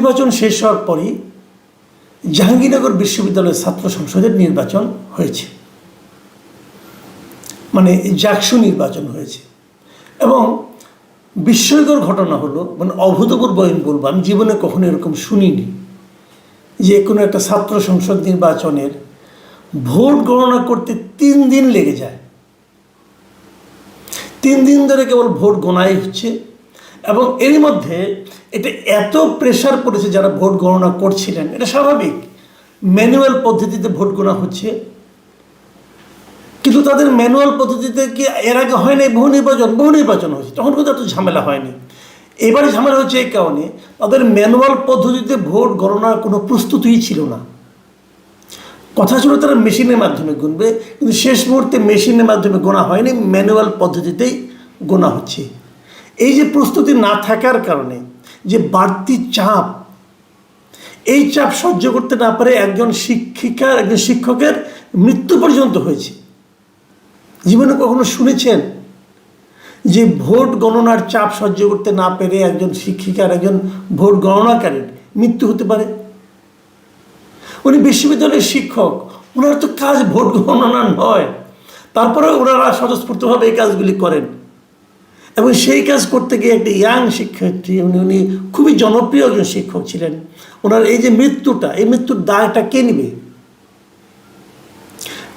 নির্বাচন শেষ হওয়ার পরই জাহাঙ্গীরনগর বিশ্ববিদ্যালয়ের ছাত্র সংসদের নির্বাচন হয়েছে, মানে জাকসু নির্বাচন হয়েছে। এবং বিস্ময়কর ঘটনা হলো, মানে অভূতপূর্ব আমি বলবো, আমি জীবনে কখনো এরকম শুনিনি যে কোনো একটা ছাত্র সংসদ নির্বাচনের ভোট গণনা করতে 3 দিন লেগে যায়। 3 দিন ধরে কেবল ভোট গণাই হচ্ছে। এবং এরই মধ্যে এটা এত প্রেশার পড়েছে যারা ভোট গণনা করছিলেন, এটা স্বাভাবিক, ম্যানুয়াল পদ্ধতিতে ভোট গণনা হচ্ছে, কিন্তু তাদের ম্যানুয়াল পদ্ধতিতে কি এর আগে হয় নাই বহু নির্বাচন হয়েছে, তখন কিন্তু এত ঝামেলা হয়নি। এবারে ঝামেলা হচ্ছে এই কারণে তাদের ম্যানুয়াল পদ্ধতিতে ভোট গণনার কোনো প্রস্তুতিই ছিল না। কথা ছিল তারা মেশিনের মাধ্যমে গুনবে, কিন্তু শেষ মুহূর্তে মেশিনের মাধ্যমে গোনা হয়নি, ম্যানুয়াল পদ্ধতিতেই গোনা হচ্ছে। এই যে প্রস্তুতি না থাকার কারণে যে বাড়তি চাপ, এই চাপ সহ্য করতে না পারে একজন শিক্ষকের মৃত্যু পর্যন্ত হয়েছে। জীবনে কখনো শুনেছেন যে ভোট গণনার চাপ সহ্য করতে না পেরে একজন একজন ভোট গণনাকারীর মৃত্যু হতে পারে? উনি বিশ্ববিদ্যালয়ের শিক্ষক, ওনার তো কাজ ভোট গণনা নয়, তারপরে ওনারা স্বতঃস্ফূর্তভাবে এই কাজগুলি করেন। এবং সেই কাজ করতে গিয়ে একটি ইয়াং শিক্ষার্থী, উনি খুবই জনপ্রিয় একজন শিক্ষক ছিলেন, ওনার এই যে মৃত্যুটা, এই মৃত্যুর দায়টা কে নেবে?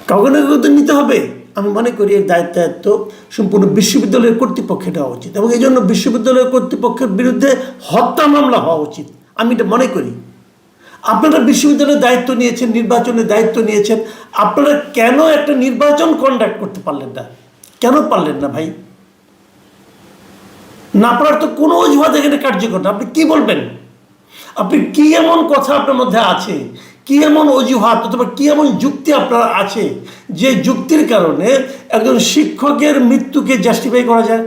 কাউকে না কাউকে নিতে হবে। আমি মনে করি এর দায়িত্ব সম্পূর্ণ বিশ্ববিদ্যালয়ের কর্তৃপক্ষে নেওয়া উচিত, এবং এই জন্য বিশ্ববিদ্যালয়ের কর্তৃপক্ষের বিরুদ্ধে হত্যা মামলা হওয়া উচিত, আমি এটা মনে করি। আপনারা বিশ্ববিদ্যালয়ের দায়িত্ব নিয়েছেন, নির্বাচনের দায়িত্ব নিয়েছেন, আপনারা কেন একটা নির্বাচন কন্ডাক্ট করতে পারলেন না? কেন পারলেন না ভাই? না পারার তো কোনো অজুহাত এখানে কার্যকর না। আপনি কি বলবেন? আপনি কি এমন কথা আপনার মধ্যে আছে, কি এমন অজুহাত অথবা কি এমন যুক্তি আপনার আছে যে যুক্তির কারণে একজন শিক্ষকের মৃত্যুকে জাস্টিফাই করা যায়?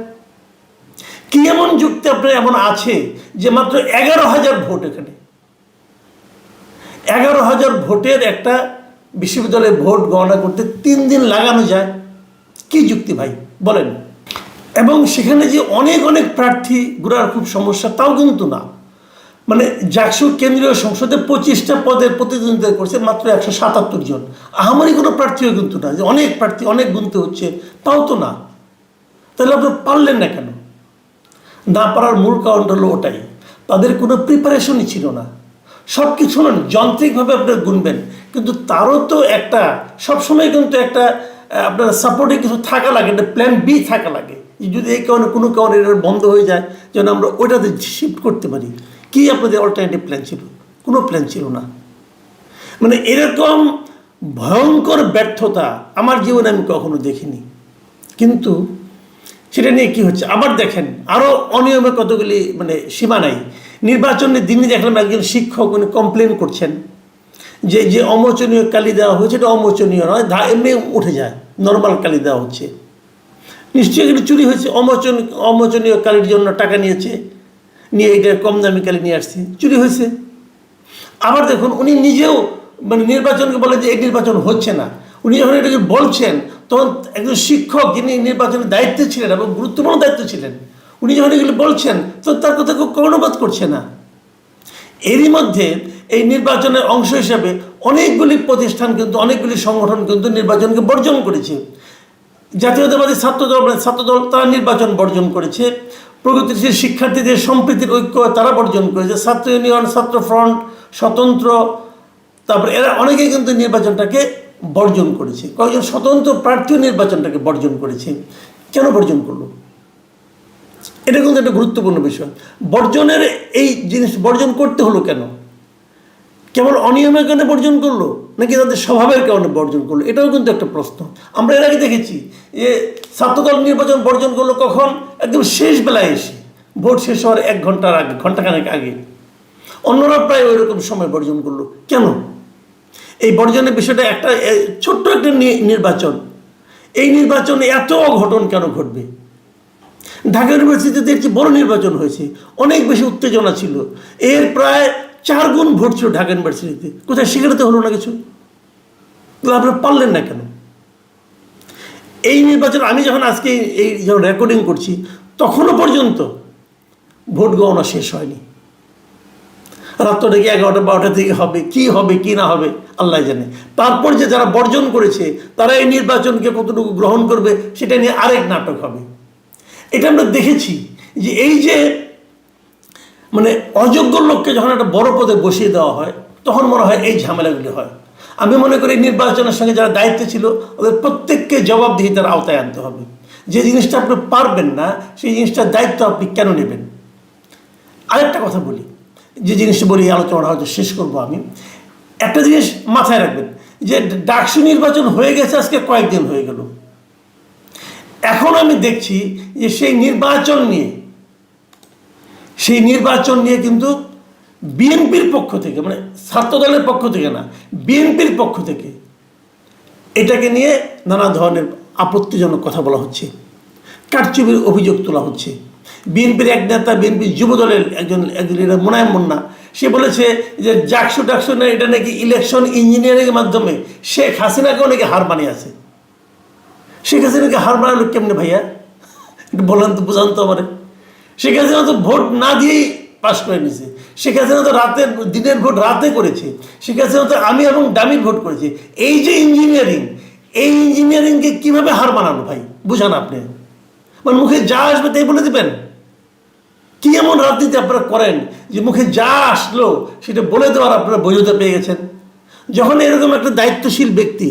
কি এমন যুক্তি আপনার এমন আছে যে মাত্র 11,000 ভোট, এখানে 11,000 ভোটের একটা বিশ্ববিদ্যালয়ে ভোট গণনা করতে 3 দিন লাগানো যায়? কি যুক্তি ভাই বলেন? এবং সেখানে যে অনেক প্রার্থী গুড়ার খুব সমস্যা, তাও কিন্তু না। মানে জাকসু কেন্দ্রীয় সংসদে 25টা পদের প্রতিদ্বন্দ্বিতা করছে মাত্র 177 জন। আহামরি কোনো প্রার্থীও কিন্তু না যে অনেক প্রার্থী অনেক গুনতে হচ্ছে, তাও তো না। তাহলে আপনারা পারলেন না কেন? না পারার মূল কারণটা হলো ওটাই, তাদের কোনো প্রিপারেশনই ছিল না। সব কিছু না, যান্ত্রিকভাবে আপনারা গুনবেন, কিন্তু তারও তো একটা সবসময় কিন্তু একটা আপনার সাপোর্টে কিছু থাকা লাগে, একটা প্ল্যান বি থাকা লাগে, যদি এই কারণে কোনো কারণে এটা বন্ধ হয়ে যায় যেন আমরা ওইটাতে শিফট করতে পারি। কি আপনাদের অল্টারনেটিভ প্ল্যান ছিল? কোনো প্ল্যান ছিল না। মানে এরকম ভয়ঙ্কর ব্যর্থতা আমার জীবনে আমি কখনো দেখিনি। কিন্তু সেটা নিয়ে কি হচ্ছে আবার দেখেন, আরও অনিয়মে কতগুলি মানে সীমা নাই। নির্বাচনের দিনই দেখলাম একজন শিক্ষক উনি কমপ্লেন করছেন যে অমোচনীয় কালি দেওয়া হয়েছে, এটা অমোচনীয় নয়, এমনি উঠে যায়, নর্মাল কালি দেওয়া হচ্ছে। নিশ্চয়ই এটা চুরি হয়েছে, অমোচনীয় কালির জন্য টাকা নিয়ে এটা কম দামি কালি নিয়ে আসছে, চুরি হয়েছে। আবার দেখুন উনি নিজেও মানে নির্বাচনকে বলে যে এই নির্বাচন হচ্ছে না। উনি যখন এটাকে বলছেন তখন একজন শিক্ষক যিনি নির্বাচনের দায়িত্বে ছিলেন এবং গুরুত্বপূর্ণ দায়িত্ব ছিলেন, উনি যখন এগুলো বলছেন তো তার কথা কেউ কর্ণপাত করছে না। এরই মধ্যে এই নির্বাচনের অংশ হিসাবে অনেকগুলি প্রতিষ্ঠান কিন্তু অনেকগুলি সংগঠন কিন্তু নির্বাচনকে বর্জন করেছে। জাতীয়তাবাদী ছাত্রদল তারা নির্বাচন বর্জন করেছে, প্রগতিশীল শিক্ষার্থীদের সম্প্রীতির ঐক্য তারা বর্জন করেছে, ছাত্র ইউনিয়ন, ছাত্র ফ্রন্ট, স্বতন্ত্র, তারপরে এরা অনেকেই কিন্তু নির্বাচনটাকে বর্জন করেছে। কয়েকজন স্বতন্ত্র প্রার্থীও নির্বাচনটাকে বর্জন করেছে। কেন বর্জন করলো? এটা কিন্তু একটা গুরুত্বপূর্ণ বিষয়। বর্জনের এই জিনিস বর্জন করতে হলো কেন? কেবল অনিয়মের কারণে বর্জন করলো নাকি তাদের স্বভাবের কারণে বর্জন করলো? এটাও কিন্তু একটা প্রশ্ন। আমরা এর আগে দেখেছি যে ছাত্রদল নির্বাচন বর্জন করলো কখন? একদম শেষ বেলায় এসে, ভোট শেষ হওয়ার 1 ঘন্টার আগে, ঘন্টাখানেক আগে। অন্যরা প্রায় ওই রকম সময় বর্জন করলো কেন? এই বর্জনের বিষয়টা একটা ছোট্ট একটা নির্বাচন, এই নির্বাচনে এত অঘটন কেন ঘটবে? ঢাকা ইউনিভার্সিটিতে একটি বড় নির্বাচন হয়েছে, অনেক বেশি উত্তেজনা ছিল, এর প্রায় 4 গুণ ভোট ছিল ঢাকা ইউনিভার্সিটিতে। কোথায় সেখানে হলো না কিছু? আপনারা পারলেন না কেন? এই নির্বাচন আমি যখন আজকে এই যখন রেকর্ডিং করছি তখনও পর্যন্ত ভোট গণনা শেষ হয়নি। রাত্র থেকে 11টা-12টা থেকে হবে কি না হবে আল্লাহ জানে। তারপর যে যারা বর্জন করেছে তারা এই নির্বাচনকে কতটুকু গ্রহণ করবে সেটা নিয়ে আরেক নাটক হবে। এটা আমরা দেখেছি যে এই যে মানে অযোগ্য লোককে যখন একটা বড় পদে বসিয়ে দেওয়া হয় তখন মনে হয় এই ঝামেলাগুলি হয়। আমি মনে করি নির্বাচনের সঙ্গে যারা দায়িত্বে ছিল ওদের প্রত্যেককে জবাবদিহিতার আওতায় আনতে হবে। যে জিনিসটা আপনি পারবেন না সেই জিনিসটার দায়িত্ব আপনি কেন নেবেন? আরেকটা কথা বলি, যে জিনিসটা বলি আলোচনা হয়তো শেষ করব আমি। একটা জিনিস মাথায় রাখবেন যে ডাকসু নির্বাচন হয়ে গেছে আজকে কয়েকদিন হয়ে গেল। এখন আমি দেখছি যে সেই নির্বাচন নিয়ে কিন্তু বিএনপির পক্ষ থেকে, মানে ছাত্রদলের পক্ষ থেকে না, বিএনপির পক্ষ থেকে এটাকে নিয়ে নানা ধরনের আপত্তিজনক কথা বলা হচ্ছে, কারচুপির অভিযোগ তোলা হচ্ছে। বিএনপির এক নেতা, বিএনপির যুবদলের একজন মোনায়েম মুন্না, সে বলেছে যে ডাকসু না, এটা নাকি ইলেকশন ইঞ্জিনিয়ারিংয়ের মাধ্যমে শেখ হাসিনাকেও নাকি হার বানিয়েছে। শেখ হাসিনাকে হার বানালো কেমনে ভাইয়া? একটু বলেন তো, বুঝান তো আমার। শেখ হাসিনা তো ভোট না দিয়েই পাশ করে নিয়েছে। শেখ হাসিনা তো দিনের ভোট রাতে করেছে। শেখ হাসিনা তো আমি এবং ডামির ভোট করেছে। এই যে ইঞ্জিনিয়ারিং, এই ইঞ্জিনিয়ারিংকে কীভাবে হার বানানো ভাই বুঝান আপনি? মানে মুখে যা আসবে তাই বলে দেবেন? কি এমন রাজনীতি আপনারা করেন যে মুখে যা আসলো সেটা বলে দেওয়ার আপনারা বৈধতা পেয়ে গেছেন? যখন এরকম একটা দায়িত্বশীল ব্যক্তি,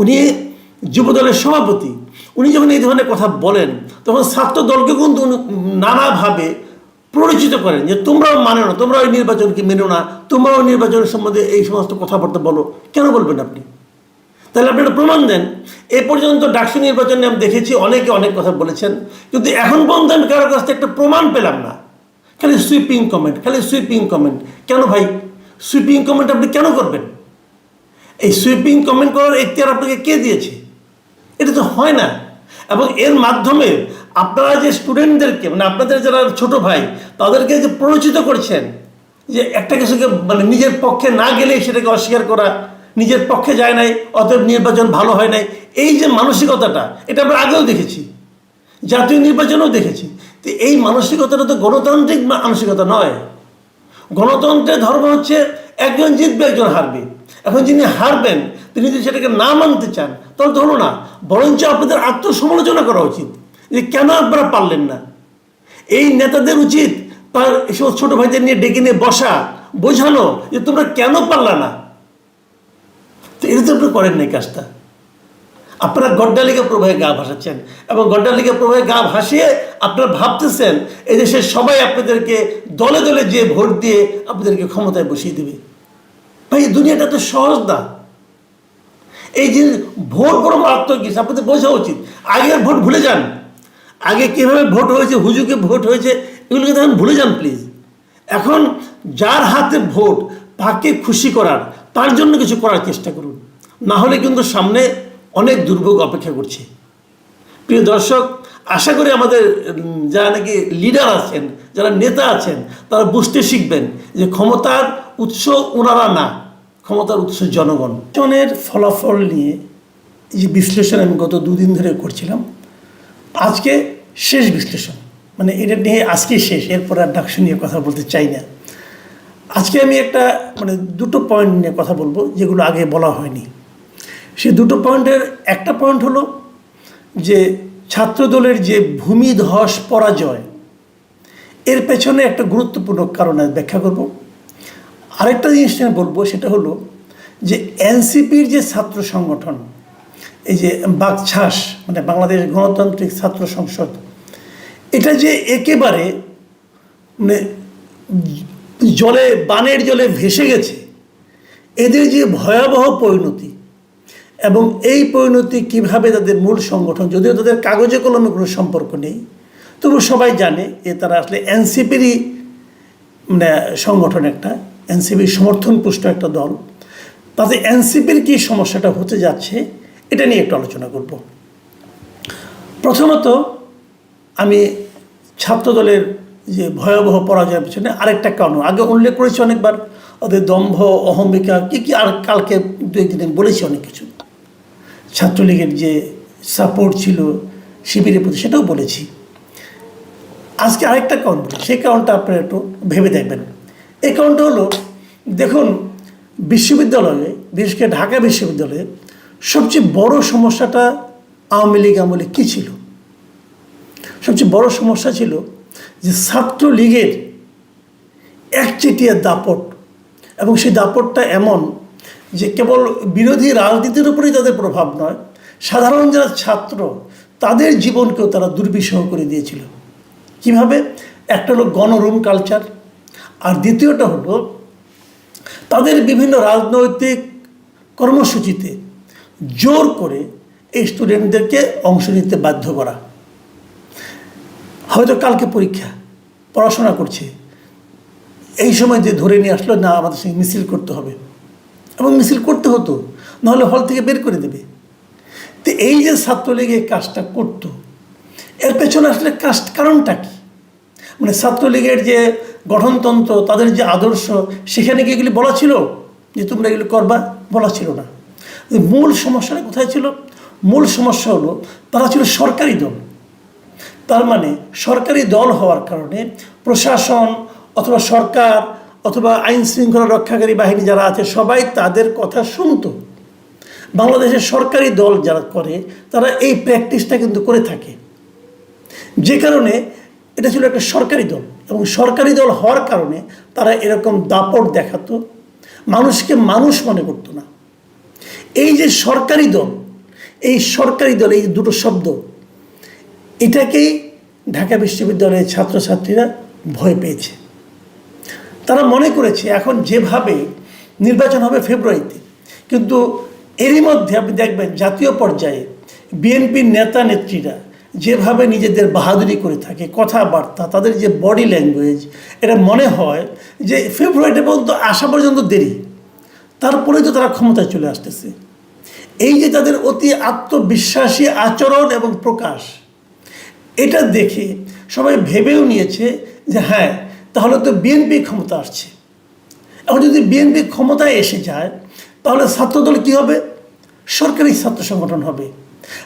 উনি যুবদলের সভাপতি, উনি যখন এই ধরনের কথা বলেন তখন ছাত্র দলকে কিন্তু নানাভাবে পরিচিত করেন যে তোমরাও মানো না, তোমরাও এই নির্বাচনকে মেনো না, তোমরাও নির্বাচনের সম্বন্ধে এই সমস্ত কথাবার্তা বলো। কেন বলবেন আপনি? তাহলে আপনি একটা প্রমাণ দেন। এ পর্যন্ত ডাকসু নির্বাচনে আমি দেখেছি অনেকে অনেক কথা বলেছেন, কিন্তু এখন পর্যন্ত আমি কারোর কাছ থেকে একটা প্রমাণ পেলাম না। খালি সুইপিং কমেন্ট। কেন ভাই সুইপিং কমেন্ট আপনি কেন করবেন? এই সুইপিং কমেন্ট করার এখতিয়ার আপনাকে কে দিয়েছে? এটা তো হয় না। এবং এর মাধ্যমে আপনারা যে স্টুডেন্টদেরকে, মানে আপনাদের যারা ছোট ভাই, তাদেরকে যে প্ররোচিত করছেন যে একটা কিছুকে মানে নিজের পক্ষে না গেলেই সেটাকে অস্বীকার করা, নিজের পক্ষে যায় নাই অতএব নির্বাচন ভালো হয় নাই, এই যে মানসিকতাটা, এটা আমরা আগেও দেখেছি, জাতীয় নির্বাচনেও দেখেছি। তো এই মানসিকতাটা তো গণতান্ত্রিক মানসিকতা নয়। গণতন্ত্রের ধর্ম হচ্ছে একজন জিতবে একজন হারবে। এখন যিনি হারবেন তিনি যদি সেটাকে না মানতে চান তাহলে ধরো না, বরঞ্চ আপনাদের আত্মসমালোচনা করা উচিত যে কেন আপনারা পারলেন না। এই নেতাদের উচিত তার এসব ছোটো ভাইদের নিয়ে ডেকে নিয়ে বসা, বোঝানো যে তোমরা কেন পারলা না। তো এটা তো আপনারা করেন না। এই কাজটা আপনারা গড্ডালিকা প্রবাহে গা ভাসাচ্ছেন, এবং গড্ডালিকা প্রবাহে গা ভাসিয়ে আপনারা ভাবতেছেন এই দেশের সবাই আপনাদেরকে দলে দলে যে ভোট দিয়ে আপনাদেরকে ক্ষমতায় বসিয়ে দেবে। ভাই দুনিয়াটা তো সহজ না। এই যে ভোট বড় মারাত্মক কিছু, আপনাদের বোঝা উচিত। আগের ভোট ভুলে যান, আগে কীভাবে ভোট হয়েছে, হুজুকে ভোট হয়েছে, এগুলোকে তখন ভুলে যান প্লিজ। এখন যার হাতে ভোট তাকে খুশি করার, তার জন্য কিছু করার চেষ্টা করুন, না হলে কিন্তু সামনে অনেক দুর্ভোগ অপেক্ষা করছে। প্রিয় দর্শক, আশা করি আমাদের যারা নাকি লিডার আছেন, যারা নেতা আছেন, তারা বুঝতে শিখবেন যে ক্ষমতার উৎস ওনারা না, ক্ষমতার উৎস জনগণ। নির্বাচনের ফলাফল নিয়ে যে বিশ্লেষণ আমি গত দুদিন ধরে করছিলাম, আজকে শেষ বিশ্লেষণ, মানে এটা নিয়ে আজকে শেষ, এরপর আর ডাকসু নিয়ে কথা বলতে চাই না। আজকে আমি একটা মানে দুটো পয়েন্ট নিয়ে কথা বলবো যেগুলো আগে বলা হয়নি। সেই দুটো পয়েন্টের একটা পয়েন্ট হলো যে ছাত্রদলের যে ভূমিধস পরাজয়, এর পেছনে একটা গুরুত্বপূর্ণ কারণ ব্যাখ্যা করব। আরেকটা জিনিস আমি বলবো, সেটা হলো যে এনসিপির যে ছাত্র সংগঠন, এই যে বাকছাস মানে বাংলাদেশ গণতান্ত্রিক ছাত্র সংসদ, এটা যে একেবারে মানে বানের জলে ভেসে গেছে, এদের যে ভয়াবহ পরিণতি, এবং এই পরিণতি কিভাবে তাদের মূল সংগঠন, যদিও তাদের কাগজে কলমে কোনো সম্পর্ক নেই, তবু সবাই জানে যে তারা আসলে এনসিপিরই মানে সংগঠন, একটা এনসিপির সমর্থনপুষ্ট একটা দল। তাতে এনসিপির কী সমস্যাটা হতে যাচ্ছে এটা নিয়ে একটু আলোচনা করব। প্রথমত আমি ছাত্রদলের যে ভয়াবহ পরাজয়ের পিছনে আরেকটা কারণ আগে উল্লেখ করেছি অনেকবার, ওদের দম্ভ, অহমিকা, কী আর কালকে দু একদিন বলেছি অনেক কিছু। ছাত্রলীগের যে সাপোর্ট ছিল শিবিরের প্রতি সেটাও বলেছি। আজকে আরেকটা কারণ বলি, সেই কারণটা আপনারা একটু ভেবে দেখবেন এই কারণটা হলো, দেখুন বিশ্ববিদ্যালয়ে, বিশেষ করে ঢাকা বিশ্ববিদ্যালয়ে সবচেয়ে বড় সমস্যাটা আওয়ামী লীগ আমলে কী ছিল? সবচেয়ে বড় সমস্যা ছিল যে ছাত্রলীগের একচেটিয়া দাপট, এবং সেই দাপটটা এমন যে কেবল বিরোধী রাজনীতির উপরেই তাদের প্রভাব নয়, সাধারণ যারা ছাত্র তাদের জীবনকেও তারা দুর্বিষহ করে দিয়েছিল। কিভাবে? একটা হলো গণরুম কালচার, আর দ্বিতীয়টা হলো তাদের বিভিন্ন রাজনৈতিক কর্মসূচিতে জোর করে এই স্টুডেন্টদেরকে অংশ নিতে বাধ্য করা। হয়তো কালকে পরীক্ষা, পড়াশোনা করছে, এই সময় যে ধরে নিয়ে আসলো, না আমাদের সঙ্গে মিছিল করতে হবে, এবং মিছিল করতে হতো, নাহলে হল থেকে বের করে দেবে। তো এই যে ছাত্রলীগ এই কাজটা করতো, এর পেছনে আসলে কারণটা কি? মানে ছাত্রলীগের যে গঠনতন্ত্র, তাদের যে আদর্শ, সেখানে কি এগুলি বলা ছিল যে তোমরা এগুলি করবা? বলা ছিল না। মূল সমস্যাটা কোথায় ছিল? মূল সমস্যা হলো তারা ছিল সরকারি দল। তার মানে সরকারি দল হওয়ার কারণে প্রশাসন অথবা সরকার অথবা আইন শৃঙ্খলা রক্ষাকারী বাহিনী যারা আছে সবাই তাদের কথা শুনতো। বাংলাদেশের সরকারি দল যারা করে তারা এই প্র্যাকটিসটা কিন্তু করে থাকে, যে কারণে এটা ছিল একটা সরকারি দল, এবং সরকারি দল হওয়ার কারণে তারা এরকম দাপট দেখাতো, মানুষকে মানুষ মনে করতো না। এই যে সরকারি দল, এই সরকারি দল, এই দুটো শব্দ, এটাকেই ঢাকা বিশ্ববিদ্যালয়ের ছাত্রছাত্রীরা ভয় পেয়েছে। তারা মনে করেছে এখন যেভাবে নির্বাচন হবে ফেব্রুয়ারিতে, কিন্তু এরই মধ্যে আপনি দেখবেন জাতীয় পর্যায়ে বিএনপির নেতা নেত্রীরা যেভাবে নিজেদের বাহাদুরি করে থাকে, কথাবার্তা, তাদের যে বডি ল্যাঙ্গুয়েজ, এটা মনে হয় যে ফেব্রুয়ারিতে পর্যন্ত আসা পর্যন্ত দেরি, তারপরেই তো তারা ক্ষমতায় চলে আসতেছে। এই যে তাদের অতি আত্মবিশ্বাসী আচরণ এবং প্রকাশ, এটা দেখে সবাই ভেবেও নিয়েছে যে হ্যাঁ, তাহলে তো বিএনপি ক্ষমতা আসছে। এখন যদি বিএনপি ক্ষমতায় এসে যায়, তাহলে ছাত্রদল কী হবে? সরকারি ছাত্র সংগঠন হবে,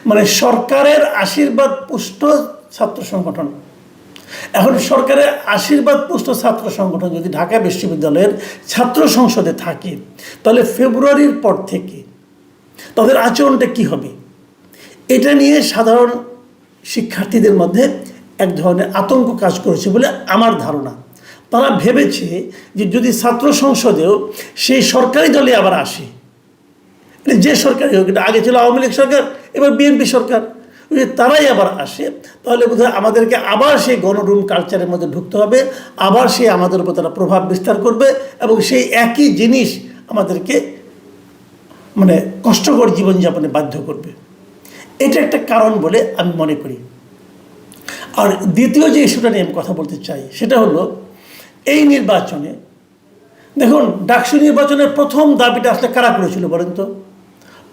মানে সরকারের আশীর্বাদ পুষ্ট ছাত্র সংগঠন। এখন সরকারের আশীর্বাদ পুষ্ট ছাত্র সংগঠন যদি ঢাকা বিশ্ববিদ্যালয়ের ছাত্র সংসদে থাকে, তাহলে ফেব্রুয়ারির পর থেকে তাদের আচরণটা কী হবে? এটা নিয়ে সাধারণ শিক্ষার্থীদের মধ্যে এক ধরনের আতঙ্ক কাজ করেছে বলে আমার ধারণা। তারা ভেবেছে যে যদি ছাত্র সংসদেও সেই সরকারি দলে আবার আসে, যে সরকারি হোক, এটা আগে ছিল আওয়ামী লীগ সরকার, এবার বিএনপি সরকার, যদি তারাই আবার আসে, তাহলে বোধহয় আমাদেরকে আবার সেই গণরুম কালচারের মধ্যে ঢুকতে হবে, আবার সেই আমাদের উপর তারা প্রভাব বিস্তার করবে, এবং সেই একই জিনিস আমাদেরকে মানে কষ্টকর জীবনযাপনে বাধ্য করবে। এটা একটা কারণ বলে আমি মনে করি। আর দ্বিতীয় যে ইস্যুটা নিয়ে আমি কথা বলতে চাই, সেটা হলো এই নির্বাচনে, দেখুন ডাকসু নির্বাচনের প্রথম দাবিটা আসলে কারা করেছিল বলেন তো?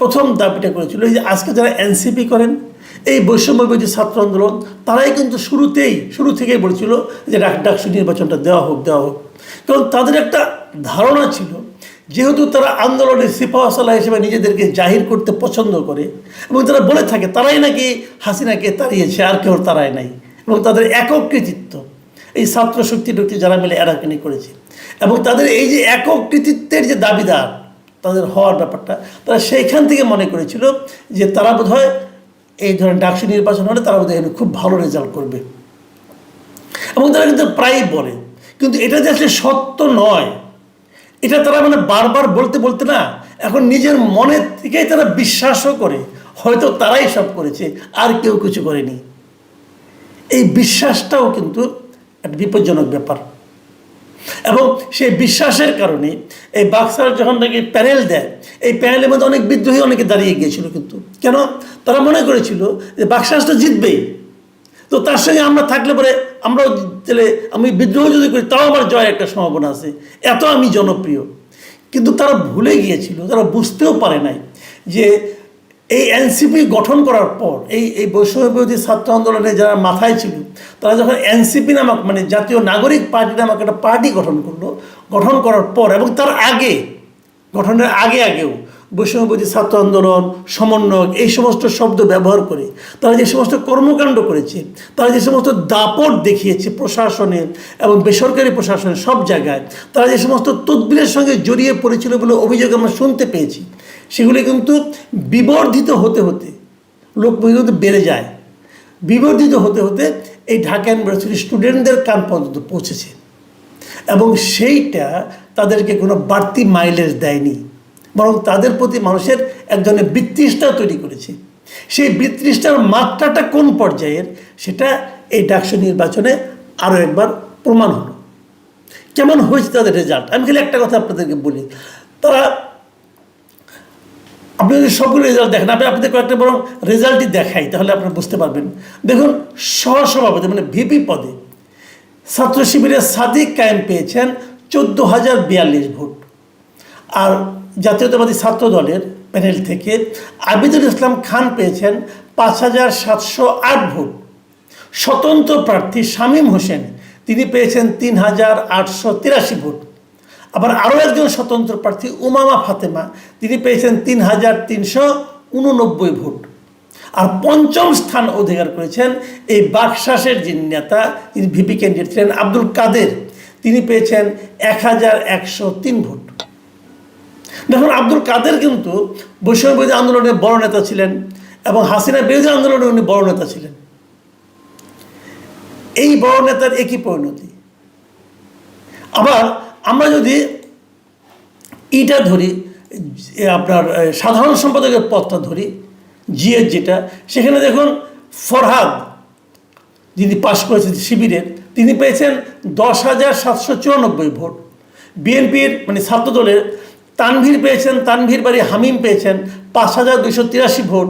প্রথম দাবিটা করেছিল এই যে আজকে যারা এনসিপি করেন, এই বৈষম্যবিরোধী ছাত্র আন্দোলন, তারাই কিন্তু শুরু থেকেই বলেছিল যে ডাকসু নির্বাচনটা দেওয়া হোক। কারণ তাদের একটা ধারণা ছিল, যেহেতু তারা আন্দোলনের সিপাহসালাহ হিসেবে নিজেদেরকে জাহির করতে পছন্দ করে, এবং তারা বলে থাকে তারাই নাকি হাসিনাকে তাড়িয়েছে, আর কেউ তারাই নাই, এবং তাদের একক কৃতিত্ব এই ছাত্র শক্তি যারা মিলে এরাকানি করেছে, এবং তাদের এই যে একক কৃতিত্বের যে দাবিদার তাদের হওয়ার ব্যাপারটা, তারা সেইখান থেকে মনে করেছিল যে তারা বোধহয় এই ধরনের ডাকসু নির্বাচন হলে তারা বোধহয় খুব ভালো রেজাল্ট করবে, এবং তারা কিন্তু প্রায়ই বলে। কিন্তু এটা যে আসলে সত্য নয়, এটা তারা মানে বারবার বলতে না, এখন নিজের মনের থেকেই তারা বিশ্বাসও করে হয়তো তারাই সব করেছে, আর কেউ কিছু করেনি। এই বিশ্বাসটাও কিন্তু একটা বিপজ্জনক ব্যাপার, এবং সেই বিশ্বাসের কারণে এই বাক্সার যখন নাকি প্যানেল দেয়, এই প্যানেলের মধ্যে অনেক বিদ্রোহী অনেকে দাঁড়িয়ে গিয়েছিল। কিন্তু কেন? তারা মনে করেছিল যে বাক্সাসটা জিতবেই, তো তার সঙ্গে আমরা থাকলে পরে আমরাও তাহলে আমি বিদ্রোহ যদি করি তাও আমার জয়ের একটা সম্ভাবনা আছে, এত আমি জনপ্রিয়। কিন্তু তারা ভুলে গিয়েছিল, তারা বুঝতেও পারে নাই যে এই এনসিপি গঠন করার পর এই বৈষম্যবিরোধী ছাত্র আন্দোলনে যারা মাথায় ছিল, তারা যখন এনসিপি নামক মানে জাতীয় নাগরিক পার্টি নামক একটা পার্টি গঠন করার পর, এবং তার আগে গঠনের আগেও বৈষম্যবিরোধী ছাত্র আন্দোলন, সমন্বয়ক, এই সমস্ত শব্দ ব্যবহার করে তারা যে সমস্ত কর্মকাণ্ড করেছে, তারা যে সমস্ত দাপট দেখিয়েছে প্রশাসনে এবং বেসরকারি প্রশাসনে সব জায়গায়, তারা যে সমস্ত তদবিরের সঙ্গে জড়িয়ে পড়েছিল বলে অভিযোগ আমরা শুনতে পেয়েছি, সেগুলি কিন্তু বিবর্ধিত হতে হতে লোক কিন্তু বেড়ে যায়। বিবর্ধিত হতে হতে এই ঢাকা ইউনিভার্সিটির স্টুডেন্টদের কান পর্যন্ত পৌঁছেছে এবং সেইটা তাদেরকে কোনো বাড়তি মাইলেজ দেয়নি, বরং তাদের প্রতি মানুষের এক ধরনের বিতৃষ্ণা তৈরি করেছে। সেই বিতৃষ্ণার মাত্রাটা কোন পর্যায়ের সেটা এই ডাকসু নির্বাচনে আরও একবার প্রমাণ হলো। কেমন হয়েছে তাদের রেজাল্ট, আমি খালি একটা কথা আপনাদেরকে বলি। তারা, আপনি যদি সবগুলো রেজাল্ট দেখেন, আমি আপনাদের কয়েকটা বরং রেজাল্টই দেখাই, তাহলে আপনারা বুঝতে পারবেন। দেখুন, সহসভাপতি মানে ভিপি পদে ছাত্র শিবিরের সাদিক কায়েম পেয়েছেন 14,042 ভোট, আর জাতীয়তাবাদী ছাত্র দলের প্যানেল থেকে আবিদুল ইসলাম খান পেয়েছেন 5,708 ভোট। স্বতন্ত্র প্রার্থী শামীম হোসেন তিনি পেয়েছেন 3,883 ভোট। আবার আরও একজন স্বতন্ত্র প্রার্থী উমামা ফাতেমা তিনি পেয়েছেন 3,389 ভোট। আর পঞ্চম স্থান অধিকার করেছেন এই বাকশাসের যিনি নেতা, যিনি ভিপি ক্যান্ডিডেট ছিলেন আব্দুল কাদের, তিনি পেয়েছেন 1,103 ভোট। দেখুন, আব্দুল কাদের কিন্তু বৈষম্যবিরোধী আন্দোলনের বড় নেতা ছিলেন এবং হাসিনা বিরোধী আন্দোলনে উনি বড় নেতা ছিলেন। এই বড় নেতার একই পরিণতি। আবার আমরা যদি ইটা ধরি, আপনার সাধারণ সম্পাদকের পদটা ধরি, জিএস যেটা, সেখানে দেখুন ফরহাদ যিনি পাশ করেছেন শিবিরের, তিনি পেয়েছেন 10,794 ভোট। বিএনপির মানে ছাত্রদলের তানভীর পেয়েছেন, তানভীর বাড়ি হামিম পেয়েছেন 5,283 ভোট।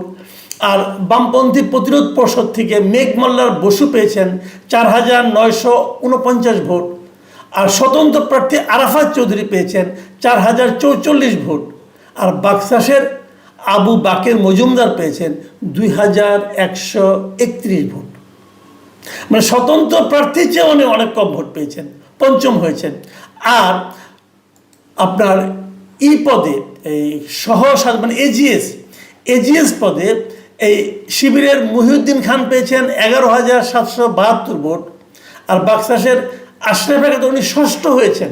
আর বামপন্থী প্রতিরোধ পর্ষদ থেকে মেঘমাল্লার বসু পেয়েছেন 4,949 ভোট। আর স্বতন্ত্র প্রার্থী আরাফাত চৌধুরী পেয়েছেন 4,044 ভোট। আর বাকশাসের আবু বাকের মজুমদার পেয়েছেন 2,131 ভোট। মানে স্বতন্ত্র প্রার্থীর চেয়ে অনেক কম ভোট পেয়েছেন, পঞ্চম হয়েছেন। আর আপনার পদে এই মানে এজিএস পদে এই শিবিরের মহিউদ্দিন খান পেয়েছেন 11,772 ভোট। আর বাকশাসের আশরাফ আকাত উনি ষষ্ঠ হয়েছেন,